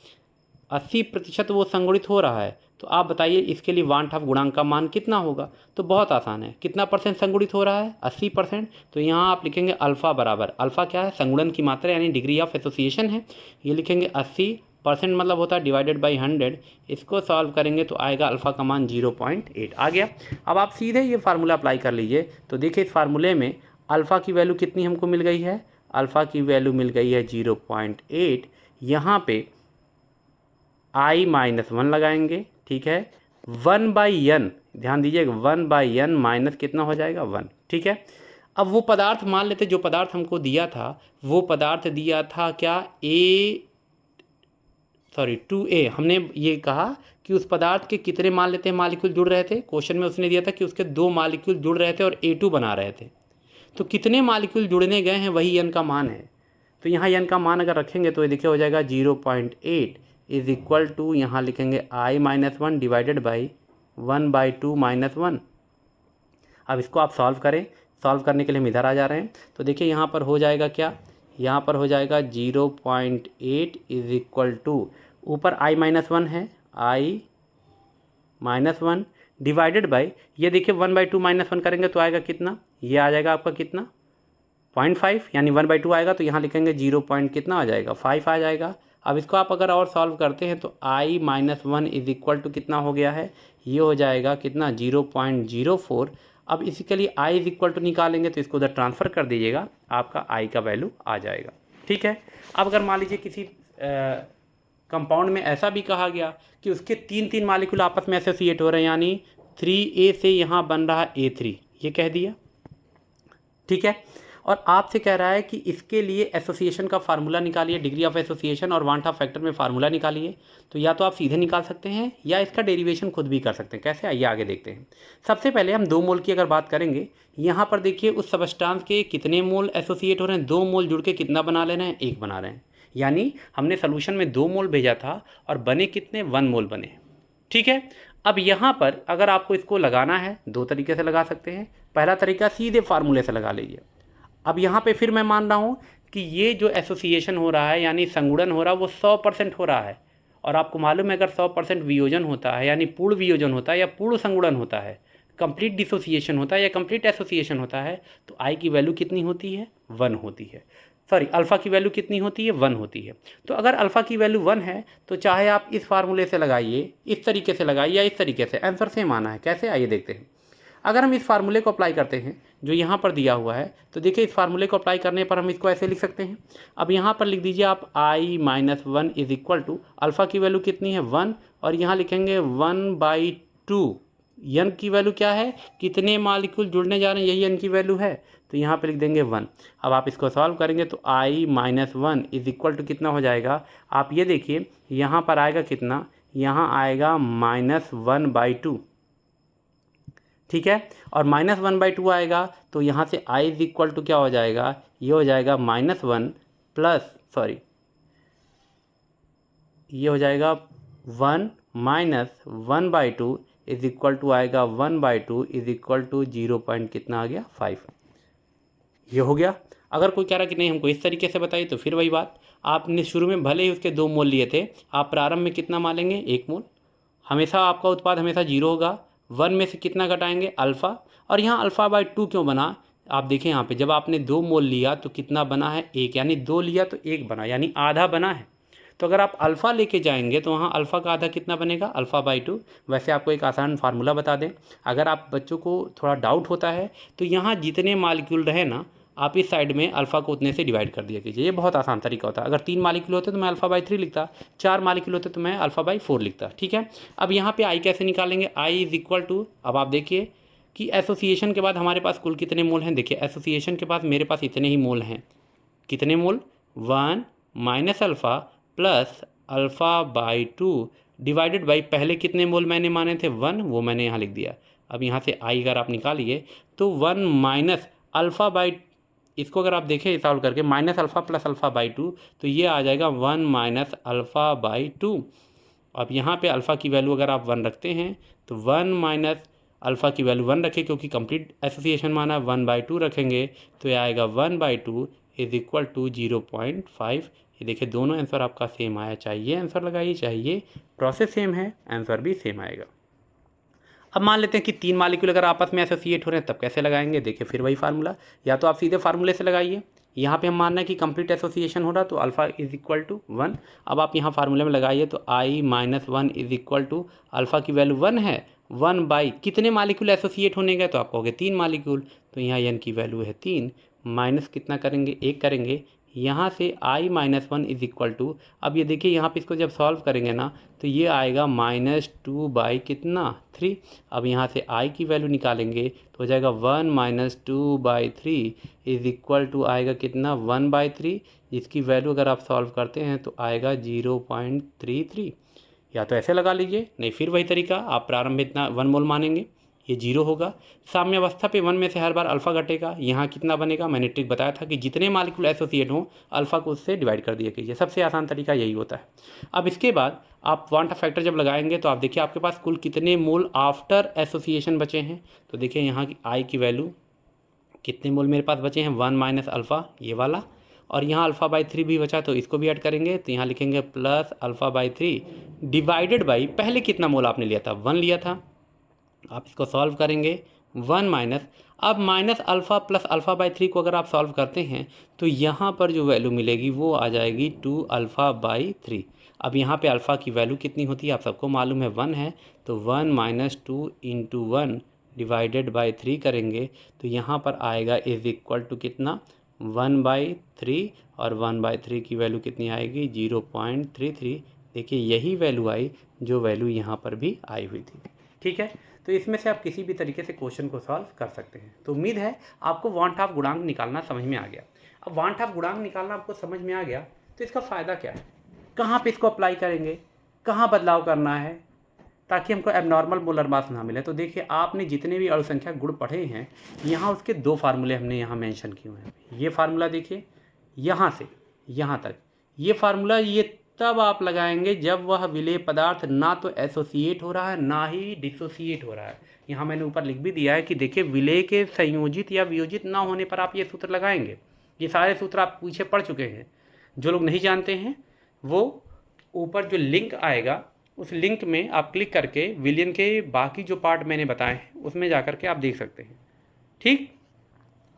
80% वो संगुणित हो रहा है। तो आप बताइए इसके लिए वान हाफ गुणांक का मान कितना होगा। तो बहुत आसान है, कितना परसेंट संगुणित हो रहा है, 80%। तो यहाँ आप लिखेंगे अल्फ़ा बराबर, अल्फ़ा क्या है, संगुणन की मात्रा यानी डिग्री ऑफ एसोसिएशन है, ये लिखेंगे 80% मतलब होता है डिवाइडेड बाई 100। इसको सॉल्व करेंगे तो आएगा अल्फ़ा का मान 0.8 आ गया। अब आप सीधे ये फार्मूला अप्लाई कर लीजिए, तो देखिए इस फार्मूले में अल्फ़ा की वैल्यू कितनी हमको मिल गई है, अल्फ़ा की वैल्यू मिल गई है 0.8। यहाँ पे i-1 लगाएंगे, ठीक है, 1/n, ध्यान दीजिएगा 1/n माइनस कितना हो जाएगा, 1। ठीक है, अब वो पदार्थ मान लेते, जो पदार्थ हमको दिया था वो पदार्थ दिया था क्या, 2a। हमने ये कहा कि उस पदार्थ के कितने मान लेते हैं मालिक्यूल जुड़ रहे थे, क्वेश्चन में उसने दिया था कि उसके 2 मालिक्यूल जुड़ रहे थे और A2 बना रहे थे। तो कितने मालिक्यूल जुड़ने गए हैं वही n का मान है। तो यहाँ n का मान अगर रखेंगे तो ये देखिए हो जाएगा 0.8 इज इक्वल टू, यहाँ लिखेंगे i-1 डिवाइडेड बाई 1/2 - 1। अब इसको आप सॉल्व करें, सॉल्व करने के लिए हम इधर आ जा रहे हैं, तो देखिए यहाँ पर हो जाएगा क्या, यहाँ पर हो जाएगा 0.8 इज इक्वल टू, ऊपर i-1 है, i-1 डिवाइडेड बाई, ये देखिए 1/2 - 1 करेंगे तो आएगा कितना, ये आ जाएगा आपका कितना, 0.5, यानी 1/2 आएगा, तो यहाँ लिखेंगे 0 पॉइंट कितना आ जाएगा, 5 आ जाएगा। अब इसको आप अगर और सॉल्व करते हैं तो i-1 इज इक्वल टू कितना हो गया है, ये हो जाएगा कितना, 0.04। अब इसी के लिए i इज इक्वल टू निकालेंगे तो इसको उधर ट्रांसफ़र कर दीजिएगा, आपका i का वैल्यू आ जाएगा। ठीक है। अब अगर मान लीजिए किसी कंपाउंड में ऐसा भी कहा गया कि उसके 3 मालिक्यूल आपस में एसोसिएट हो रहे हैं, यानी 3A से यहाँ बन रहा है A3, ये कह दिया। ठीक है। और आपसे कह रहा है कि इसके लिए एसोसिएशन का फार्मूला निकालिए, डिग्री ऑफ एसोसिएशन और वांट ऑफ फैक्टर में फार्मूला निकालिए। तो या तो आप सीधे निकाल सकते हैं या इसका डेरिवेशन खुद भी कर सकते हैं। कैसे, आइए आगे देखते हैं। सबसे पहले हम 2 मोल की अगर बात करेंगे, यहाँ पर देखिए उस सबस्टांस के कितने मोल एसोसिएट हो रहे हैं, 2 मोल जुड़ के कितना बना ले रहे हैं, 1 बना रहे हैं। यानी हमने सोल्यूशन में 2 मोल भेजा था और बने कितने, 1 मोल बने। ठीक है। अब यहाँ पर अगर आपको इसको लगाना है, 2 तरीके से लगा सकते हैं। पहला तरीका सीधे फार्मूले से लगा लीजिए। अब यहाँ पे फिर मैं मान रहा हूँ कि ये जो एसोसिएशन हो रहा है यानी संगुणन हो रहा है वो 100% हो रहा है। और आपको मालूम है अगर 100% वियोजन होता है यानी पूर्ण वियोजन होता है या पूर्ण संगुणन होता है, कंप्लीट डिसोसिएशन होता है या कंप्लीट एसोसिएशन होता है, तो आई की वैल्यू कितनी होती है, 1 होती है। सॉरी, अल्फ़ा की वैल्यू कितनी होती है, 1 होती है। तो अगर अल्फ़ा की वैल्यू 1 है तो चाहे आप इस फार्मूले से लगाइए, इस तरीके से लगाइए या इस तरीके से, आंसर सेम आना है। कैसे, आइए देखते हैं। अगर हम इस फार्मूले को अप्लाई करते हैं जो यहाँ पर दिया हुआ है, तो देखिए इस फार्मूले को अप्लाई करने पर हम इसको ऐसे लिख सकते हैं। अब यहाँ पर लिख दीजिए आप i - 1 is equal to, alpha की वैल्यू कितनी है, 1, और यहाँ लिखेंगे 1/2। n की वैल्यू क्या है, कितने मालिक्यूल जुड़ने जा रहे हैं, यही n की वैल्यू है, तो यहाँ पे लिख देंगे 1। अब आप इसको सॉल्व करेंगे तो i - 1 इज इक्वल टू कितना हो जाएगा, आप ये देखिए यहाँ पर आएगा कितना, यहाँ आएगा -1/2। ठीक है। और -1/2 आएगा तो यहाँ से i इज इक्वल टू क्या हो जाएगा, ये हो जाएगा -1 प्लस, सॉरी, ये हो जाएगा 1 - 1/2 इज इक्वल टू आएगा 1/2 इज इक्वल टू 0 पॉइंट कितना आ गया, 5। ये हो गया। अगर कोई कह रहा कि नहीं हमको इस तरीके से बताइए, तो फिर वही बात, आपने शुरू में भले ही उसके 2 मोल लिए थे, आप प्रारंभ में कितना मानेंगे, 1 मोल। हमेशा आपका उत्पाद हमेशा 0 होगा। 1 में से कितना घटाएंगे, अल्फ़ा। और यहाँ अल्फ़ा/2 क्यों बना, आप देखें यहाँ पे जब आपने 2 मोल लिया तो कितना बना है, 1, यानी 2 लिया तो 1 बना, यानी आधा बना है। तो अगर आप अल्फ़ा लेके जाएंगे तो वहाँ अल्फ़ा का आधा कितना बनेगा, अल्फ़ा/2। वैसे आपको एक आसान फार्मूला बता दें, अगर आप बच्चों को थोड़ा डाउट होता है तो यहाँ जितने मालिक्यूल रहे ना, आप इस साइड में अल्फ़ा को उतने से डिवाइड कर दिया कीजिए। ये बहुत आसान तरीका होता है। अगर 3 मालिक्यूल होते तो मैं अल्फ़ा/3 लिखता, 4 मालिक्यूल होते तो मैं अल्फ़ा/4 लिखता। ठीक है। अब यहाँ पे आई कैसे निकालेंगे, आई इज इक्वल टू, अब आप देखिए कि एसोसिएशन के बाद हमारे पास कुल कितने मोल हैं। देखिए एसोसिएशन के बाद मेरे पास इतने ही मोल हैं। कितने mole, 1 minus alpha plus alpha divided by, पहले कितने मोल मैंने माने थे, 1, वो मैंने यहाँ लिख दिया। अब यहाँ से आई अगर आप निकालिए तो 1 माइनस अल्फ़ा/, इसको अगर आप देखें सॉल्व करके, माइनस अल्फ़ा प्लस अल्फ़ा/2, तो ये आ जाएगा 1 माइनस अल्फ़ा/2। अब यहाँ पे अल्फ़ा की वैल्यू अगर आप 1 रखते हैं तो 1 माइनस अल्फ़ा की वैल्यू 1 रखें क्योंकि कंप्लीट एसोसिएशन माना, 1/2 रखेंगे तो ये आएगा 1/2 इज इक्वल टू 0.5। ये देखिए दोनों आंसर आपका सेम आया, चाहिए आंसर लगाइए, चाहिए प्रोसेस सेम है, आंसर भी सेम आएगा। अब मान लेते हैं कि 3 मालिक्यूल अगर आपस में एसोसिएट हो रहे हैं, तब कैसे लगाएंगे, देखिए फिर वही फार्मूला, या तो आप सीधे फार्मूले से लगाइए। यहाँ पे हम मानना है कि कंप्लीट एसोसिएशन हो रहा तो अल्फ़ा इज इक्वल टू 1। अब आप यहाँ फार्मूले में लगाइए तो i - 1 is equal to, alpha की वैल्यू 1 है, 1 बाई कितने मालिक्यूल एसोसिएट होने गए, तो आप कहोगे 3 मालिक्यूल, तो यहाँ n की वैल्यू है 3, माइनस कितना करेंगे, 1 करेंगे, यहाँ से i - 1 इज इक्वल टू, अब ये देखिए यहाँ पे इसको जब सॉल्व करेंगे ना तो ये आएगा -2 बाई कितना, 3। अब यहाँ से i की वैल्यू निकालेंगे तो हो जाएगा 1 - 2/3 इज इक्वल टू आएगा कितना, 1/3, जिसकी वैल्यू अगर आप सॉल्व करते हैं तो आएगा 0.33। या तो ऐसे लगा लीजिए, नहीं फिर वही तरीका, आप प्रारंभ में इतना 1 मोल मानेंगे, ये 0 होगा। साम्यावस्था पे 1 में से हर बार अल्फ़ा घटेगा, यहाँ कितना बनेगा, मैंने ट्रिक बताया था कि जितने मालिक्यूल एसोसिएट हों अल्फ़ा को उससे डिवाइड कर दिया कीजिए, सबसे आसान तरीका यही होता है। अब इसके बाद आप वांट ऑफ फैक्टर जब लगाएंगे तो आप देखिए आपके पास कुल कितने मोल आफ्टर एसोसिएशन बचे हैं, तो देखिए यहाँ की आई की वैल्यू कितने मोल मेरे पास बचे हैं, 1 माइनस अल्फ़ा, ये वाला, और यहाँ अल्फ़ा/3 भी बचा तो इसको भी ऐड करेंगे, तो यहाँ लिखेंगे प्लस अल्फ़ा/3 डिवाइडेड बाई, पहले कितना मोल आपने लिया था, 1 लिया था। आप इसको सॉल्व करेंगे, 1 माइनस, अब माइनस अल्फ़ा प्लस अल्फ़ा/3 को अगर आप सॉल्व करते हैं तो यहाँ पर जो वैल्यू मिलेगी वो आ जाएगी 2 अल्फ़ा/3। अब यहाँ पे अल्फ़ा की वैल्यू कितनी होती है आप सबको मालूम है, 1 है, तो 1 - 2 × 1 डिवाइडेड बाई 3 करेंगे तो यहाँ पर आएगा इज इक्वल टू कितना 1/3 और 1/3 की वैल्यू कितनी आएगी 0.33। देखिए यही वैल्यू आई जो वैल्यू यहाँ पर भी आई हुई थी। ठीक है, तो इसमें से आप किसी भी तरीके से क्वेश्चन को सॉल्व कर सकते हैं। तो उम्मीद है आपको वांट ऑफ गुणांक निकालना समझ में आ गया। अब वांट ऑफ गुणांक निकालना आपको समझ में आ गया तो इसका फ़ायदा क्या है, कहाँ पे इसको अप्लाई करेंगे, कहाँ बदलाव करना है ताकि हमको एबनॉर्मल मोलर मास ना मिले। तो देखिए आपने जितने भी अल्पसंख्यक गुण पढ़े हैं यहाँ उसके 2 फार्मूले हमने यहाँ मेंशन किए हुए हैं। ये फार्मूला देखिए यहाँ से यहाँ तक, ये फार्मूला ये तब आप लगाएंगे जब वह विलेय पदार्थ ना तो एसोसिएट हो रहा है ना ही डिसोसिएट हो रहा है। यहाँ मैंने ऊपर लिख भी दिया है कि देखिए विलेय के संयोजित या वियोजित ना होने पर आप ये सूत्र लगाएंगे। ये सारे सूत्र आप पीछे पढ़ चुके हैं। जो लोग नहीं जानते हैं वो ऊपर जो लिंक आएगा उस लिंक में आप क्लिक करके विलियन के बाकी जो पार्ट मैंने बताए हैं उसमें जा कर के आप देख सकते हैं। ठीक,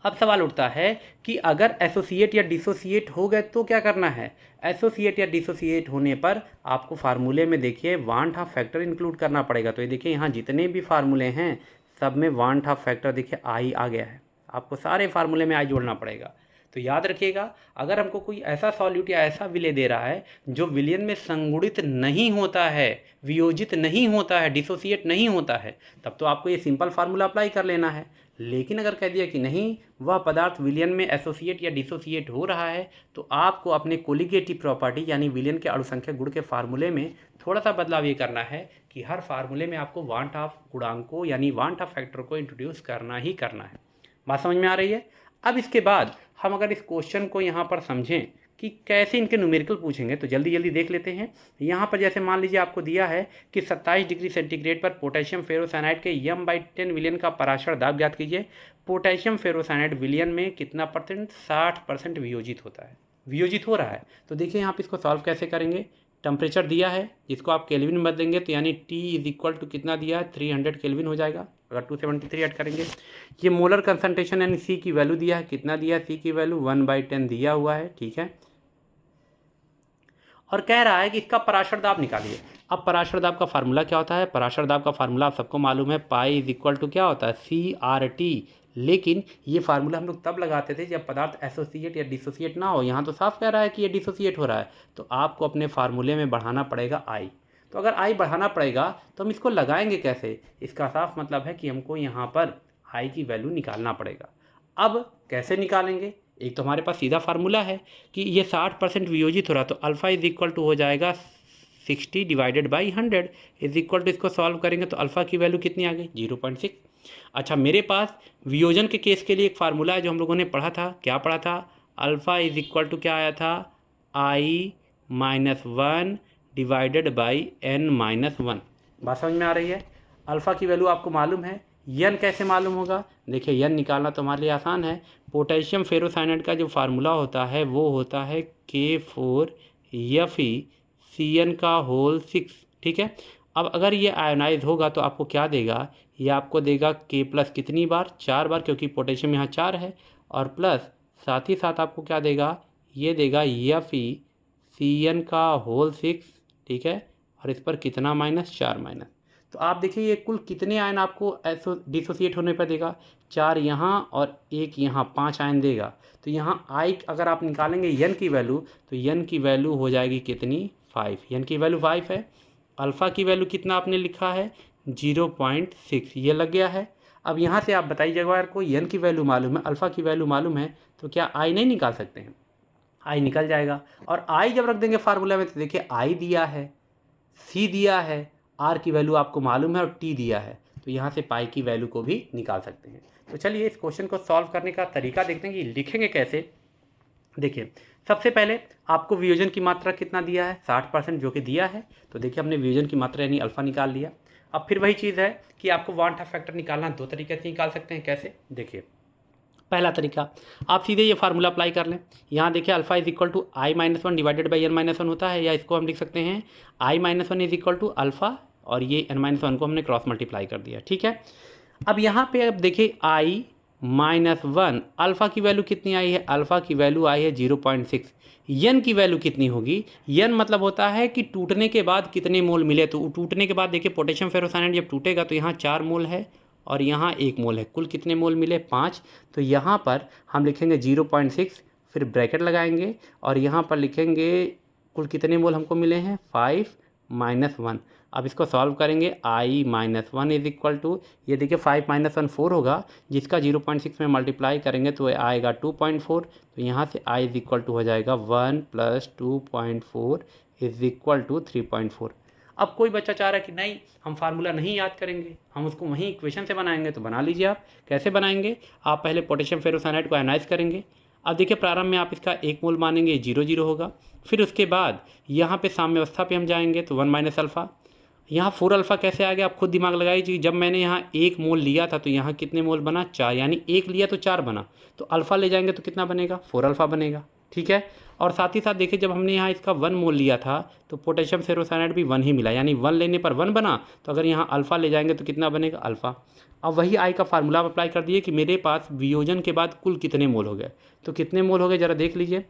अब सवाल उठता है कि अगर एसोसिएट या डिसोसिएट हो गए तो क्या करना है। एसोसिएट या डिसोसिएट होने पर आपको फार्मूले में देखिए वांट ऑफ फैक्टर इंक्लूड करना पड़ेगा। तो ये देखिए यहाँ जितने भी फार्मूले हैं सब में वांट ऑफ फैक्टर देखिए आई आ गया है, आपको सारे फार्मूले में आई जोड़ना पड़ेगा। तो याद रखिएगा अगर हमको कोई ऐसा सॉल्यूट या ऐसा विलेय दे रहा है जो विलयन में संगुणित नहीं होता है, वियोजित नहीं होता है, डिसोसिएट नहीं होता है, तब तो आपको ये सिंपल फार्मूला अप्लाई कर लेना है। लेकिन अगर कह दिया कि नहीं वह पदार्थ विलयन में एसोसिएट या डिसोसिएट हो रहा है तो आपको अपने कोलिगेटिव प्रॉपर्टी यानी विलयन के अणुसंख्यक गुण के फार्मूले में थोड़ा सा बदलाव ये करना है कि हर फार्मूले में आपको वांट ऑफ गुणांक को यानी वांट ऑफ फैक्टर को इंट्रोड्यूस करना ही करना है। बात समझ में आ रही है। अब इसके बाद हम अगर इस क्वेश्चन को यहाँ पर समझें कि कैसे इनके न्यूमेरिकल पूछेंगे तो जल्दी जल्दी देख लेते हैं। यहाँ पर जैसे मान लीजिए आपको दिया है कि 27 डिग्री सेंटीग्रेड पर पोटेशियम फेरोसाइनाइड के m/10 विलियन का पराशर दाब ज्ञात कीजिए। पोटेशियम फेरोसाइनाइड विलियन में कितना परसेंट 60% वियोजित होता है, वियोजित हो रहा है। तो देखिए यहाँ पर इसको सॉल्व कैसे करेंगे। टेम्परेचर दिया है जिसको आप केल्विन में बदलेंगे तो यानी T इज इक्वल टू कितना दिया है 300 केल्विन हो जाएगा अगर 273 ऐड करेंगे। ये मोलर कंसंट्रेशन यानी C की वैल्यू दिया है, कितना दिया है C की वैल्यू 1/10 दिया हुआ है। ठीक है, और कह रहा है कि इसका पराशर दाब निकालिए। अब पराशर दाब का फार्मूला क्या होता है, पराशर दाब का फार्मूला आप सबको मालूम है पाई इज इक्वल टू क्या होता है CRT। लेकिन ये फार्मूला हम लोग तब लगाते थे जब पदार्थ एसोसिएट या डिसोसिएट ना हो। यहाँ तो साफ कह रहा है कि ये डिसोसिएट हो रहा है तो आपको अपने फार्मूले में बढ़ाना पड़ेगा I। तो अगर I बढ़ाना पड़ेगा तो हम इसको लगाएंगे कैसे, इसका साफ मतलब है कि हमको यहाँ पर I की वैल्यू निकालना पड़ेगा। अब कैसे निकालेंगे, एक तो हमारे पास सीधा फार्मूला है कि ये 60% वियोजित हो रहा तो अल्फ़ा इज इक्वल टू हो जाएगा 60 divided by 100 is equal to, इसको सॉल्व करेंगे तो अल्फ़ा की वैल्यू कितनी आ गई 0.6। अच्छा मेरे पास वियोजन के केस के लिए एक फार्मूला है जो हम लोगों ने पढ़ा था, क्या पढ़ा था, अल्फ़ा इज इक्वल टू क्या आया था I-1 डिवाइडेड बाई n-1। बात समझ में आ रही है। अल्फ़ा की वैल्यू आपको मालूम है, यन कैसे मालूम होगा, देखिए यन निकालना तो हमारे लिए आसान है। पोटेशियम फेरोसाइनाइड का जो फार्मूला होता है वो होता है K4FeCN6। ठीक है, अब अगर ये आयोनाइज होगा तो आपको क्या देगा, ये आपको देगा K प्लस कितनी बार 4 बार क्योंकि पोटेशियम यहाँ 4 है, और प्लस साथ ही साथ आपको क्या देगा, ये देगा FeCN6। ठीक है, और इस पर कितना माइनस 4 माइनस। तो आप देखिए ये कुल कितने आयन आपको डिसोसिएट होने पर देगा, 4 यहाँ और 1 यहाँ, 5 आयन देगा। तो यहाँ I अगर आप निकालेंगे यन की वैल्यू तो यन की वैल्यू हो जाएगी कितनी 5, यन की वैल्यू 5 है। अल्फ़ा की वैल्यू कितना आपने लिखा है 0.6, ये लग गया है। अब यहाँ से आप बताइए अगर को यन की वैल्यू मालूम है, अल्फ़ा की वैल्यू मालूम है तो क्या I नहीं निकाल सकते हैं, I निकल जाएगा। और I जब रख देंगे फार्मूला में तो देखिए I दिया है, C दिया है, R की वैल्यू आपको मालूम है और T दिया है, तो यहाँ से पाई की वैल्यू को भी निकाल सकते हैं। तो चलिए इस क्वेश्चन को सॉल्व करने का तरीका देखते हैं कि लिखेंगे कैसे। देखिए सबसे पहले आपको वियोजन की मात्रा कितना दिया है 60% जो कि दिया है, तो देखिए हमने वियोजन की मात्रा यानी अल्फ़ा निकाल लिया। अब फिर वही चीज़ है कि आपको वांट ऑफ फैक्टर निकालना 2 तरीके से निकाल सकते हैं। कैसे, देखिए पहला तरीका आप सीधे ये फार्मूला अप्लाई कर लें। यहाँ देखिए alpha is equal to I-1 divided by n-1 होता है, या इसको हम लिख सकते हैं I-1 is equal to alpha और ये n-1 को हमने क्रॉस मल्टीप्लाई कर दिया। ठीक है, अब यहाँ पे अब देखिए I-1 अल्फ़ा की वैल्यू कितनी आई है, अल्फ़ा की वैल्यू आई है 0.6। यन की वैल्यू कितनी होगी, यन मतलब होता है कि टूटने के बाद कितने मोल मिले। तो टूटने के बाद देखिए पोटेशियम फेरोसाइनाइड जब टूटेगा तो यहाँ 4 मोल है और यहाँ 1 मोल है। कुल कितने मोल मिले? 5। तो यहाँ पर हम लिखेंगे 0.6, फिर ब्रैकेट लगाएंगे और यहाँ पर लिखेंगे कुल कितने मोल हमको मिले हैं? 5 - 1। अब इसको सॉल्व करेंगे। I - 1 इज इक्वल टू, ये देखिए 5 - 1 4 होगा, जिसका 0.6 में मल्टीप्लाई करेंगे तो आएगा 2.4। तो यहाँ से I इज इक्वल टू हो जाएगा 1 + 2.4 इज इक्वल टू 3.4। अब कोई बच्चा चाह रहा है कि नहीं हम फार्मूला नहीं याद करेंगे, हम उसको वहीं इक्वेशन से बनाएंगे, तो बना लीजिए। आप कैसे बनाएंगे? आप पहले पोटेशियम फेरोसाइनाइड को आयनाइज करेंगे। अब देखिए प्रारंभ में आप इसका 1 मोल मानेंगे, 0 0 होगा। फिर उसके बाद यहाँ पे साम्यावस्था पे हम जाएंगे तो 1 - अल्फ़ा। यहाँ 4 अल्फ़ा कैसे आ गया? आप खुद दिमाग लगाइए। जब मैंने यहाँ 1 मोल लिया था तो यहाँ कितने मोल बना? 4, यानी 1 लिया तो 4 बना। तो अल्फ़ा ले जाएंगे तो कितना बनेगा? 4 अल्फ़ा बनेगा। ठीक है। और साथ ही साथ देखिए जब हमने यहाँ इसका 1 मोल लिया था तो पोटेशियम फेरोसाइनाइड भी 1 ही मिला, यानी 1 लेने पर 1 बना। तो अगर यहाँ अल्फ़ा ले जाएंगे तो कितना बनेगा? अल्फ़ा। अब वही आई का फार्मूला आप अप्लाई कर दिए कि मेरे पास वियोजन के बाद कुल कितने मोल हो गए। तो कितने मोल हो गए ज़रा देख लीजिए।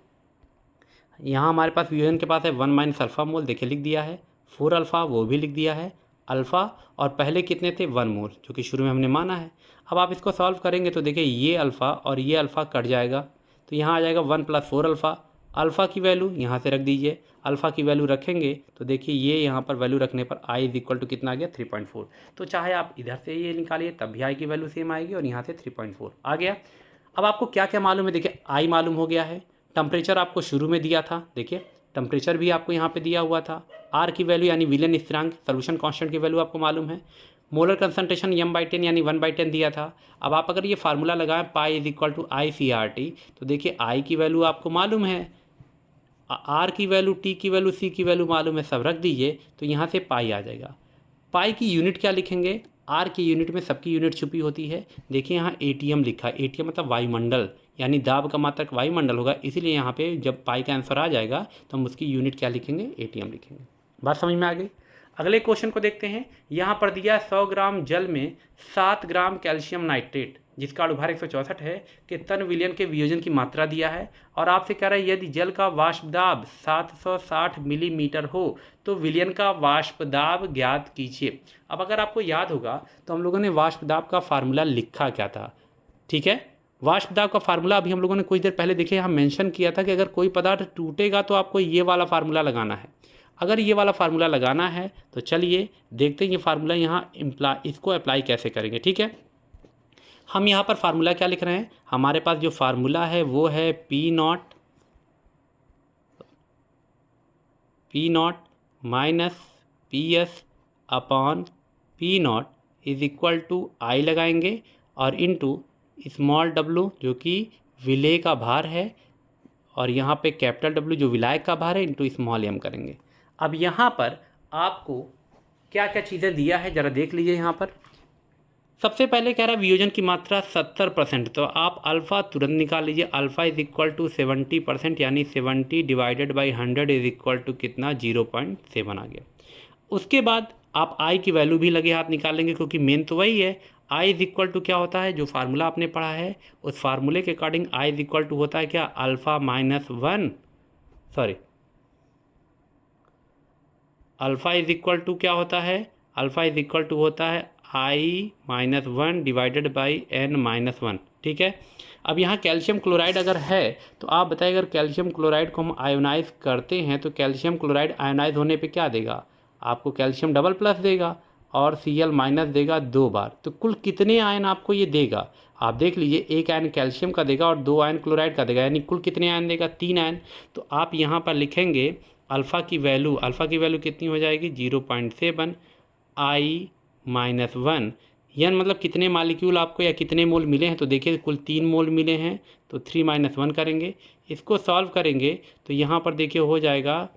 यहाँ हमारे पास वियोजन के पास है 1 - अल्फ़ा मोल, देखिए लिख दिया है। 4 अल्फ़ा वो भी लिख दिया है। अल्फ़ा और पहले कितने थे? 1 मोल, जो कि शुरू में हमने माना है। अब आप इसको सॉल्व करेंगे तो देखिए ये अल्फ़ा और ये अल्फ़ा कट जाएगा, तो यहाँ आ जाएगा 1 + 4 अल्फ़ा। अल्फ़ा की वैल्यू यहाँ से रख दीजिए। अल्फ़ा की वैल्यू रखेंगे तो देखिए ये यहाँ पर वैल्यू रखने पर I इज इक्वल टू कितना आ गया? 3.4। तो चाहे आप इधर से ये निकालिए तब भी I की वैल्यू सेम आएगी और यहाँ से 3.4 आ गया। अब आपको क्या क्या मालूम है? देखिए I मालूम हो गया है। टेम्परेचर आपको शुरू में दिया था, देखिए टेम्परेचर भी आपको यहाँ पे दिया हुआ था। R की वैल्यू यानी विलेन स्थिरांक, सोल्यूशन कांस्टेंट की वैल्यू आपको मालूम है। मोलर कंसंट्रेशन m/10 यानी 1/10 दिया था। अब आप अगर ये फार्मूला लगाएं pi is equal to ICRT, तो देखिए I की वैल्यू आपको मालूम है, R की वैल्यू, T की वैल्यू, C की वैल्यू मालूम है, सब रख दीजिए तो यहाँ से पाई आ जाएगा। पाई की यूनिट क्या लिखेंगे? R की यूनिट में सबकी यूनिट छुपी होती है। देखिए यहाँ ATM लिखा है, ATM मतलब वायुमंडल, यानी दाब का मात्रक वायुमंडल होगा, इसीलिए यहाँ पे जब पाई का आंसर आ जाएगा तो हम उसकी यूनिट क्या लिखेंगे? ATM लिखेंगे। बात समझ में आ गई? अगले क्वेश्चन को देखते हैं। यहाँ पर दिया 100 ग्राम जल में 7 ग्राम कैल्शियम नाइट्रेट, जिसका अणुभार 164 है, के तन विलयन के वियोजन की मात्रा दिया है और आपसे कह रहा है यदि जल का वाष्प दाब 760 मिलीमीटर हो तो विलयन का वाष्प दाब ज्ञात कीजिए। अब अगर आपको याद होगा तो हम लोगों ने वाष्प दाब का फार्मूला लिखा क्या था? ठीक है, वाष्प दाब का फार्मूला अभी हम लोगों ने कुछ देर पहले देखिए यहाँ मेंशन किया था कि अगर कोई पदार्थ टूटेगा तो आपको ये वाला फार्मूला लगाना है। अगर ये वाला फार्मूला लगाना है तो चलिए देखते हैं ये फार्मूला यहाँ इसको अप्लाई कैसे करेंगे। ठीक है, हम यहाँ पर फार्मूला क्या लिख रहे हैं? हमारे पास जो फार्मूला है वो है P0 minus PS/P0 is equal to I लगाएंगे और इनटू स्मॉल w जो कि विलेय का भार है और यहाँ पे कैपिटल W जो विलायक का भार है इनटू स्मॉल m करेंगे। अब यहाँ पर आपको क्या क्या चीज़ें दिया है ज़रा देख लीजिए। यहाँ पर सबसे पहले कह रहा है वियोजन की मात्रा 70%, तो आप अल्फ़ा तुरंत निकाल लीजिए। अल्फ़ा इज इक्वल टू 70%, यानी 70 divided by 100 is equal to कितना? 0.7 आ गया। उसके बाद आप I की वैल्यू भी लगे हाथ निकालेंगे क्योंकि मेन तो वही है। I इज इक्वल टू क्या होता है? जो फार्मूला आपने पढ़ा है उस फार्मूले के according I is equal to होता है क्या? अल्फ़ा इज इक्वल टू क्या होता है? अल्फ़ा इज इक्वल टू होता है I - 1 डिवाइडेड बाई n-1। ठीक है, अब यहाँ कैल्शियम क्लोराइड अगर है तो आप बताइए अगर कैल्शियम क्लोराइड को हम आयोनाइज करते हैं तो कैल्शियम क्लोराइड आयोनाइज होने पे क्या देगा? आपको कैल्शियम डबल प्लस देगा और Cl- देगा 2 बार। तो कुल कितने आयन आपको ये देगा? आप देख लीजिए, 1 आयन कैल्शियम का देगा और 2 आयन क्लोराइड का देगा, यानी कुल कितने आयन देगा? 3 आयन। तो आप यहाँ पर लिखेंगे अल्फ़ा की वैल्यू कितनी हो जाएगी? 0.7 I - 1 यन मतलब कितने मालिक्यूल आपको या कितने मोल मिले हैं? तो देखिए कुल 3 मोल मिले हैं, तो 3 - 1 करेंगे। इसको सॉल्व करेंगे तो यहाँ पर देखिए हो जाएगा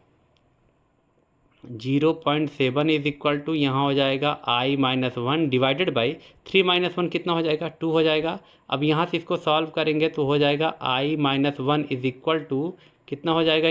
0.7 इज इक्वल टू यहाँ हो जाएगा I - 1 डिवाइडेड बाई 3 - 1 कितना हो जाएगा? 2 हो जाएगा। अब यहाँ से इसको सॉल्व करेंगे तो हो जाएगा I - 1 इज इक्वल टू कितना हो जाएगा?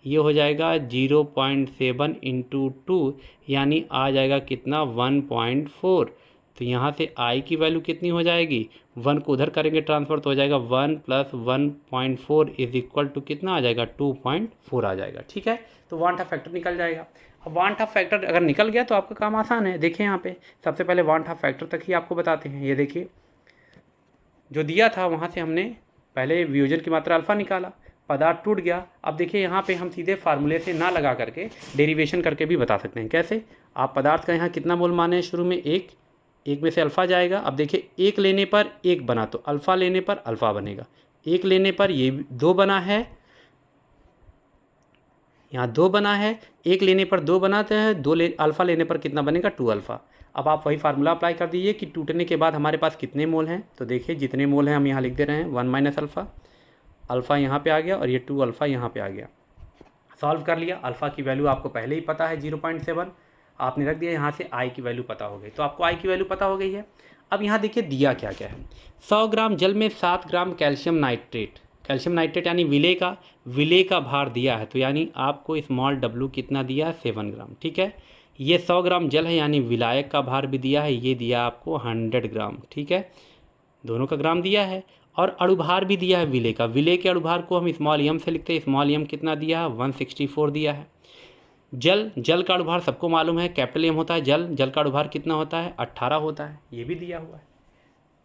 ये हो जाएगा 0.7 × 2, यानी आ जाएगा कितना? 1.4। तो यहाँ से आई की वैल्यू कितनी हो जाएगी, 1 को उधर करेंगे ट्रांसफ़र तो हो जाएगा 1 + 1.4 इज इक्वल टू कितना आ जाएगा, 2.4 आ जाएगा। ठीक है, तो वांट ऑफ फैक्टर निकल जाएगा। अब वांट ऑफ फैक्टर अगर निकल गया तो आपका काम आसान है। देखिए यहाँ पे सबसे पहले वांट ऑफ फैक्टर तक ही आपको बताते हैं। ये देखिए जो दिया था वहाँ से हमने पहले वियोजन की मात्रा अल्फ़ा निकाला, पदार्थ टूट गया। अब देखिए यहाँ पे हम सीधे फार्मूले से ना लगा करके डेरिवेशन करके भी बता सकते हैं। कैसे, आप पदार्थ का यहाँ कितना मोल माने हैं, शुरू में एक में से अल्फ़ा जाएगा। अब देखिए एक लेने पर एक बना तो अल्फ़ा लेने पर अल्फ़ा बनेगा, एक लेने पर ये 2 बना है, यहाँ 2 बना है, एक लेने पर 2 बनाते हैं, अल्फ़ा लेने पर कितना बनेगा, 2 अल्फ़ा। अब आप वही फार्मूला अप्लाई कर दीजिए कि टूटने के बाद हमारे पास कितने मोल हैं। तो देखिए जितने मोल हैं हम यहाँ लिख दे रहे हैं, 1 - अल्फ़ा, अल्फ़ा यहाँ पे आ गया और ये 2 अल्फ़ा यहाँ पे आ गया। सॉल्व कर लिया, अल्फ़ा की वैल्यू आपको पहले ही पता है 0.7, आपने रख दिया। यहाँ से आई की वैल्यू पता हो गई, तो आपको आई की वैल्यू पता हो गई है। अब यहाँ देखिए दिया क्या क्या है, 100 ग्राम जल में 7 ग्राम कैल्शियम नाइट्रेट यानी विले का भार दिया है। तो यानी आपको स्मॉल w कितना दिया, 7 ग्राम। ठीक है, ये 100 ग्राम जल है यानी विलायक का भार भी दिया है, ये दिया आपको 100 ग्राम। ठीक है, दोनों का ग्राम दिया है और अणुभार भी दिया है विले के अणुभार को हम स्मॉल एम से लिखते हैं। स्मॉल एम कितना दिया है, 164 दिया है। जल का अणुभार सबको मालूम है, कैपिटल एम होता है। जल का अणुभार कितना होता है, 18 होता है, ये भी दिया हुआ है।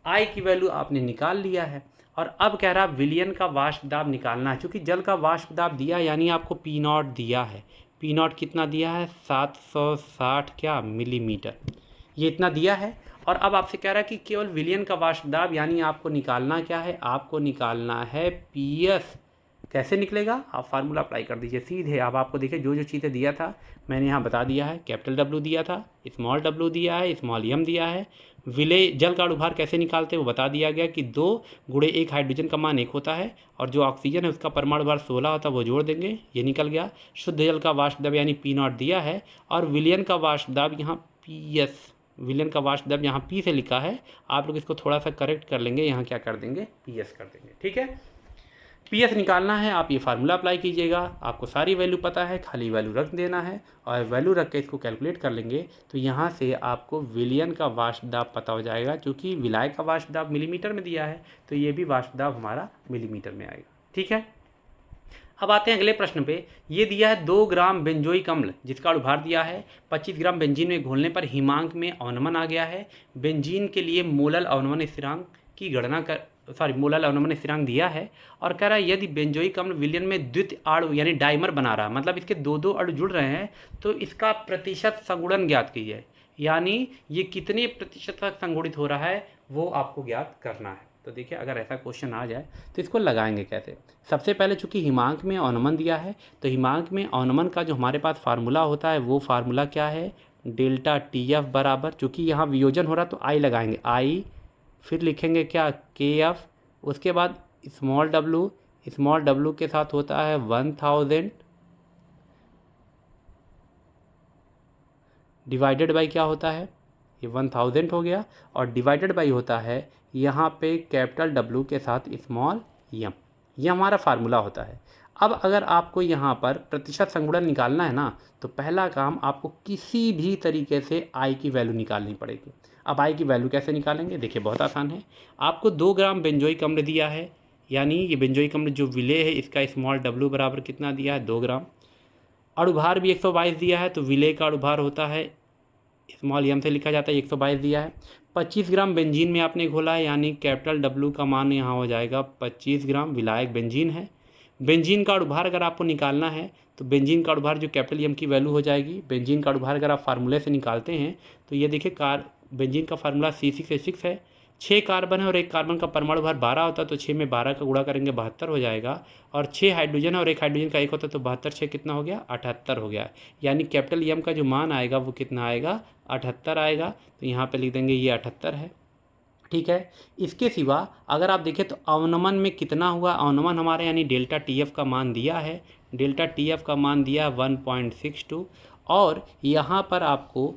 आई की वैल्यू आपने निकाल लिया है और अब कह रहा विलियन का वाष्प दाब निकालना है। चूँकि जल का वाष्प दाब दिया यानी आपको P0 दिया है। P0 कितना दिया है, 760 क्या मिलीमीटर, ये इतना दिया है। और अब आपसे कह रहा है कि केवल विलियन का वाष्प दाब यानी आपको निकालना क्या है, आपको निकालना है PS। कैसे निकलेगा, आप फार्मूला अप्लाई कर दीजिए सीधे। अब आपको देखिए जो चीज़ें दिया था मैंने यहाँ बता दिया है। कैपिटल W दिया था, स्मॉल w दिया है, स्मॉल m दिया है। जल का अणुभार कैसे निकालते हैं वो बता दिया गया कि 2 × 1 हाइड्रोजन का मान 1 होता है और जो ऑक्सीजन है उसका परमाणु भार 16 होता है, वो जोड़ देंगे, ये निकल गया। शुद्ध जल का वाष्प दाब यानी P0 दिया है और विलियन का वाष्प दाब यहाँ PS, विलियन का वाष्प दाब यहाँ P से लिखा है, आप लोग इसको थोड़ा सा करेक्ट कर लेंगे, यहाँ क्या कर देंगे, PS कर देंगे। ठीक है, PS निकालना है, आप ये फार्मूला अप्लाई कीजिएगा। आपको सारी वैल्यू पता है, खाली वैल्यू रख देना है और वैल्यू रख के इसको कैलकुलेट कर लेंगे तो यहाँ से आपको विलियन का वाष्प दाब पता हो जाएगा। क्योंकि विलायक का वाष्प दाब मिलीमीटर में दिया है तो ये भी वाष्प दाब हमारा मिलीमीटर में आएगा। ठीक है, अब आते हैं अगले प्रश्न पे। ये दिया है 2 ग्राम बेंजोइक अम्ल जिसका अणुभार दिया है 25 ग्राम बेंजीन में घोलने पर हिमांक में अवनमन आ गया है। बेंजीन के लिए मोलल अवनमन स्थिरांक की गणना मोलल अवनमन स्थिरांक दिया है और कह रहा है यदि बेंजोइक अम्ल विलयन में द्वितीय अणु यानी डाइमर बना रहा है, मतलब इसके 2 अणु जुड़ रहे हैं, तो इसका प्रतिशत संगुणन ज्ञात कीजिए। यानी ये कितने प्रतिशत तक संगुणित हो रहा है वो आपको ज्ञात करना है। तो देखिए अगर ऐसा क्वेश्चन आ जाए तो इसको लगाएंगे कैसे। सबसे पहले चूंकि हिमांक में अवनमन दिया है तो हिमांक में अवनमन का जो हमारे पास फार्मूला होता है वो फार्मूला क्या है, डेल्टा TF बराबर, चूँकि यहाँ वियोजन हो रहा तो I लगाएंगे, I फिर लिखेंगे क्या, KF, उसके बाद स्मॉल w के साथ होता है 1000 डिवाइडेड बाई क्या होता है, ये 1000 हो गया और डिवाइडेड बाई होता है यहाँ पे कैपिटल W के साथ स्मॉल m, ये हमारा फार्मूला होता है। अब अगर आपको यहाँ पर प्रतिशत संगुणन निकालना है ना तो पहला काम आपको किसी भी तरीके से I की वैल्यू निकालनी पड़ेगी। अब I की वैल्यू कैसे निकालेंगे, देखिए बहुत आसान है। आपको 2 ग्राम बेंजोइक अम्ल दिया है यानी ये बेंजोइक अम्ल जो विले है इसका स्मॉल w बराबर कितना दिया है, 2 ग्राम। अणुभार भी 122 दिया है तो विले का अणुभार होता है, स्मॉल m से लिखा जाता है, 122 दिया है। 25 ग्राम बेंजीन में आपने घोला है यानी कैपिटल W का मान यहाँ हो जाएगा 25 ग्राम, विलायक बेंजीन है। बेंजीन का अणुभार अगर आपको निकालना है तो बेंजीन का अणुभार जो कैपिटल M की वैल्यू हो जाएगी, बेंजीन का अणुभार अगर आप फार्मूले से निकालते हैं तो ये देखिए बेंजीन का फार्मूला C6H6 है। 6 कार्बन है और 1 कार्बन का परमाणु भार 12 होता है तो 6 में 12 का गुणा करेंगे 72 हो जाएगा। और 6 हाइड्रोजन है और 1 हाइड्रोजन का 1 होता है तो 72 6 कितना हो गया, 78 हो गया। यानी कैपिटल M का जो मान आएगा वो कितना आएगा, 78 आएगा। तो यहाँ पे लिख देंगे ये 78 है। ठीक है, इसके सिवा अगर आप देखें तो अवनमन में कितना हुआ, अवनमन हमारे यानी डेल्टा TF का मान दिया है, डेल्टा TF का मान दिया 1.62 और यहाँ पर आपको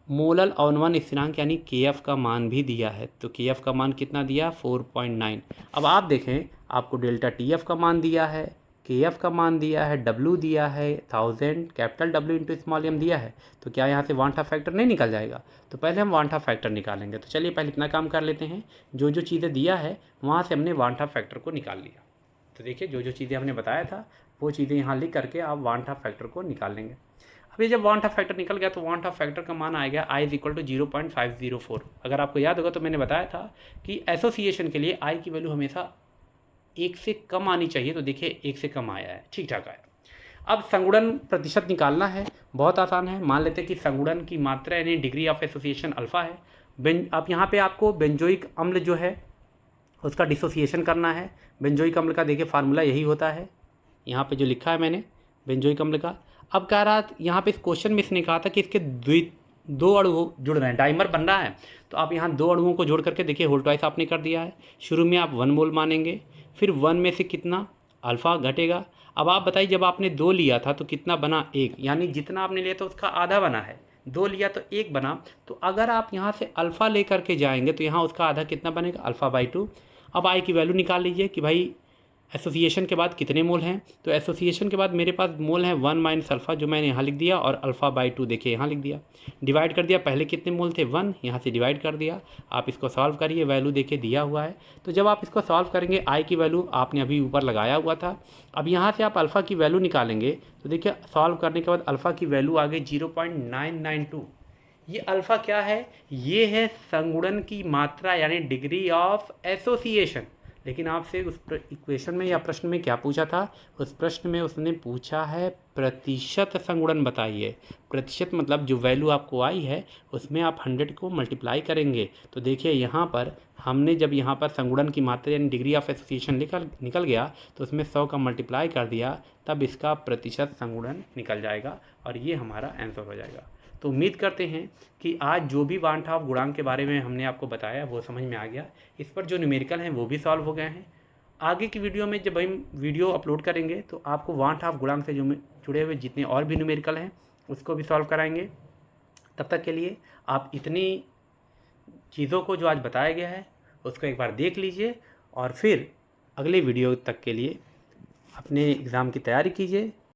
मोलल अवनमन स्थिरांक यानी KF का मान भी दिया है। तो KF का मान कितना दिया, 4.9। अब आप देखें आपको डेल्टा TF का मान दिया है, KF का मान दिया है, W दिया है 1000, capital W into small m दिया है, तो क्या यहाँ से वांट ऑफ फैक्टर नहीं निकल जाएगा? तो पहले हम वांट ऑफ फैक्टर निकालेंगे। तो चलिए पहले इतना काम कर लेते हैं, जो जो चीज़ें दिया है वहाँ से हमने वांट ऑफ फैक्टर को निकाल लिया। तो देखिए जो जो चीज़ें हमने बताया था वो चीज़ें यहाँ लिख करके आप वांट ऑफ फैक्टर को निकाल लेंगे। अब ये जब वांट ऑफ फैक्टर निकल गया तो वांट ऑफ फैक्टर का मान आएगा i इज इक्वल टू 0.504। अगर आपको याद होगा तो मैंने बताया था कि एसोसिएशन के लिए i की वैल्यू हमेशा 1 से कम आनी चाहिए। तो देखिए 1 से कम आया है, ठीक ठाक आया। अब संगुणन प्रतिशत निकालना है, बहुत आसान है। मान लेते हैं कि संगुणन की मात्रा यानी डिग्री ऑफ एसोसिएशन अल्फा है। अब यहाँ पे आपको बेंजोइक अम्ल जो है उसका डिसोसिएशन करना है। बेंजोइक अम्ल का देखिए फार्मूला यही होता है, यहाँ पे जो लिखा है मैंने बेंजोइक अम्ल का। अब कह रहा यहाँ पे इस क्वेश्चन में इसने कहा था कि इसके दो अणु जुड़ रहे हैं, डाइमर बन रहा है। तो आप यहाँ दो अणुओं को जोड़ करके देखिए होल ट्वाइस आपने कर दिया है। शुरू में आप 1 मोल मानेंगे, फिर 1 में से कितना अल्फ़ा घटेगा। अब आप बताइए जब आपने 2 लिया था तो कितना बना 1, यानी जितना आपने लिया था उसका आधा बना है। 2 लिया तो 1 बना। तो अगर आप यहाँ से अल्फ़ा ले करके जाएंगे तो यहाँ उसका आधा कितना बनेगा, अल्फ़ा/2। अब आई की वैल्यू निकाल लीजिए कि भाई एसोसिएशन के बाद कितने मोल हैं। तो एसोसिएशन के बाद मेरे पास मोल हैं 1 माइनस अल्फ़ा, जो मैंने यहाँ लिख दिया, और अल्फ़ा/2 देखिए यहाँ लिख दिया। डिवाइड कर दिया, पहले कितने मोल थे 1, यहाँ से डिवाइड कर दिया। आप इसको सॉल्व करिए, वैल्यू देखिए दिया हुआ है। तो जब आप इसको सॉल्व करेंगे आई की वैल्यू आपने अभी ऊपर लगाया हुआ था। अब यहाँ से आप अल्फ़ा की वैल्यू निकालेंगे तो देखिए सॉल्व करने के बाद अल्फ़ा की वैल्यू आ गई 0.992। ये अल्फ़ा क्या है, ये है संगुणन की मात्रा यानी डिग्री ऑफ एसोसिएशन। लेकिन आपसे उस इक्वेशन में या प्रश्न में क्या पूछा था, उस प्रश्न में उसने पूछा है प्रतिशत संगुणन बताइए। प्रतिशत मतलब जो वैल्यू आपको आई है उसमें आप 100 को मल्टीप्लाई करेंगे। तो देखिए यहाँ पर हमने जब यहाँ पर संगुणन की मात्रा यानी डिग्री ऑफ एसोसिएशन निकल गया तो उसमें 100 का मल्टीप्लाई कर दिया, तब इसका प्रतिशत संगुणन निकल जाएगा और ये हमारा आंसर हो जाएगा। तो उम्मीद करते हैं कि आज जो भी वांट ऑफ गुणांक के बारे में हमने आपको बताया वो समझ में आ गया। इस पर जो न्यूमेरिकल हैं वो भी सॉल्व हो गए हैं। आगे की वीडियो में जब हम वीडियो अपलोड करेंगे तो आपको वांट ऑफ गुणांक से जुड़े हुए जितने और भी न्यूमेरिकल हैं उसको भी सॉल्व कराएंगे। तब तक के लिए आप इतनी चीज़ों को जो आज बताया गया है उसको एक बार देख लीजिए और फिर अगले वीडियो तक के लिए अपने एग्ज़ाम की तैयारी कीजिए।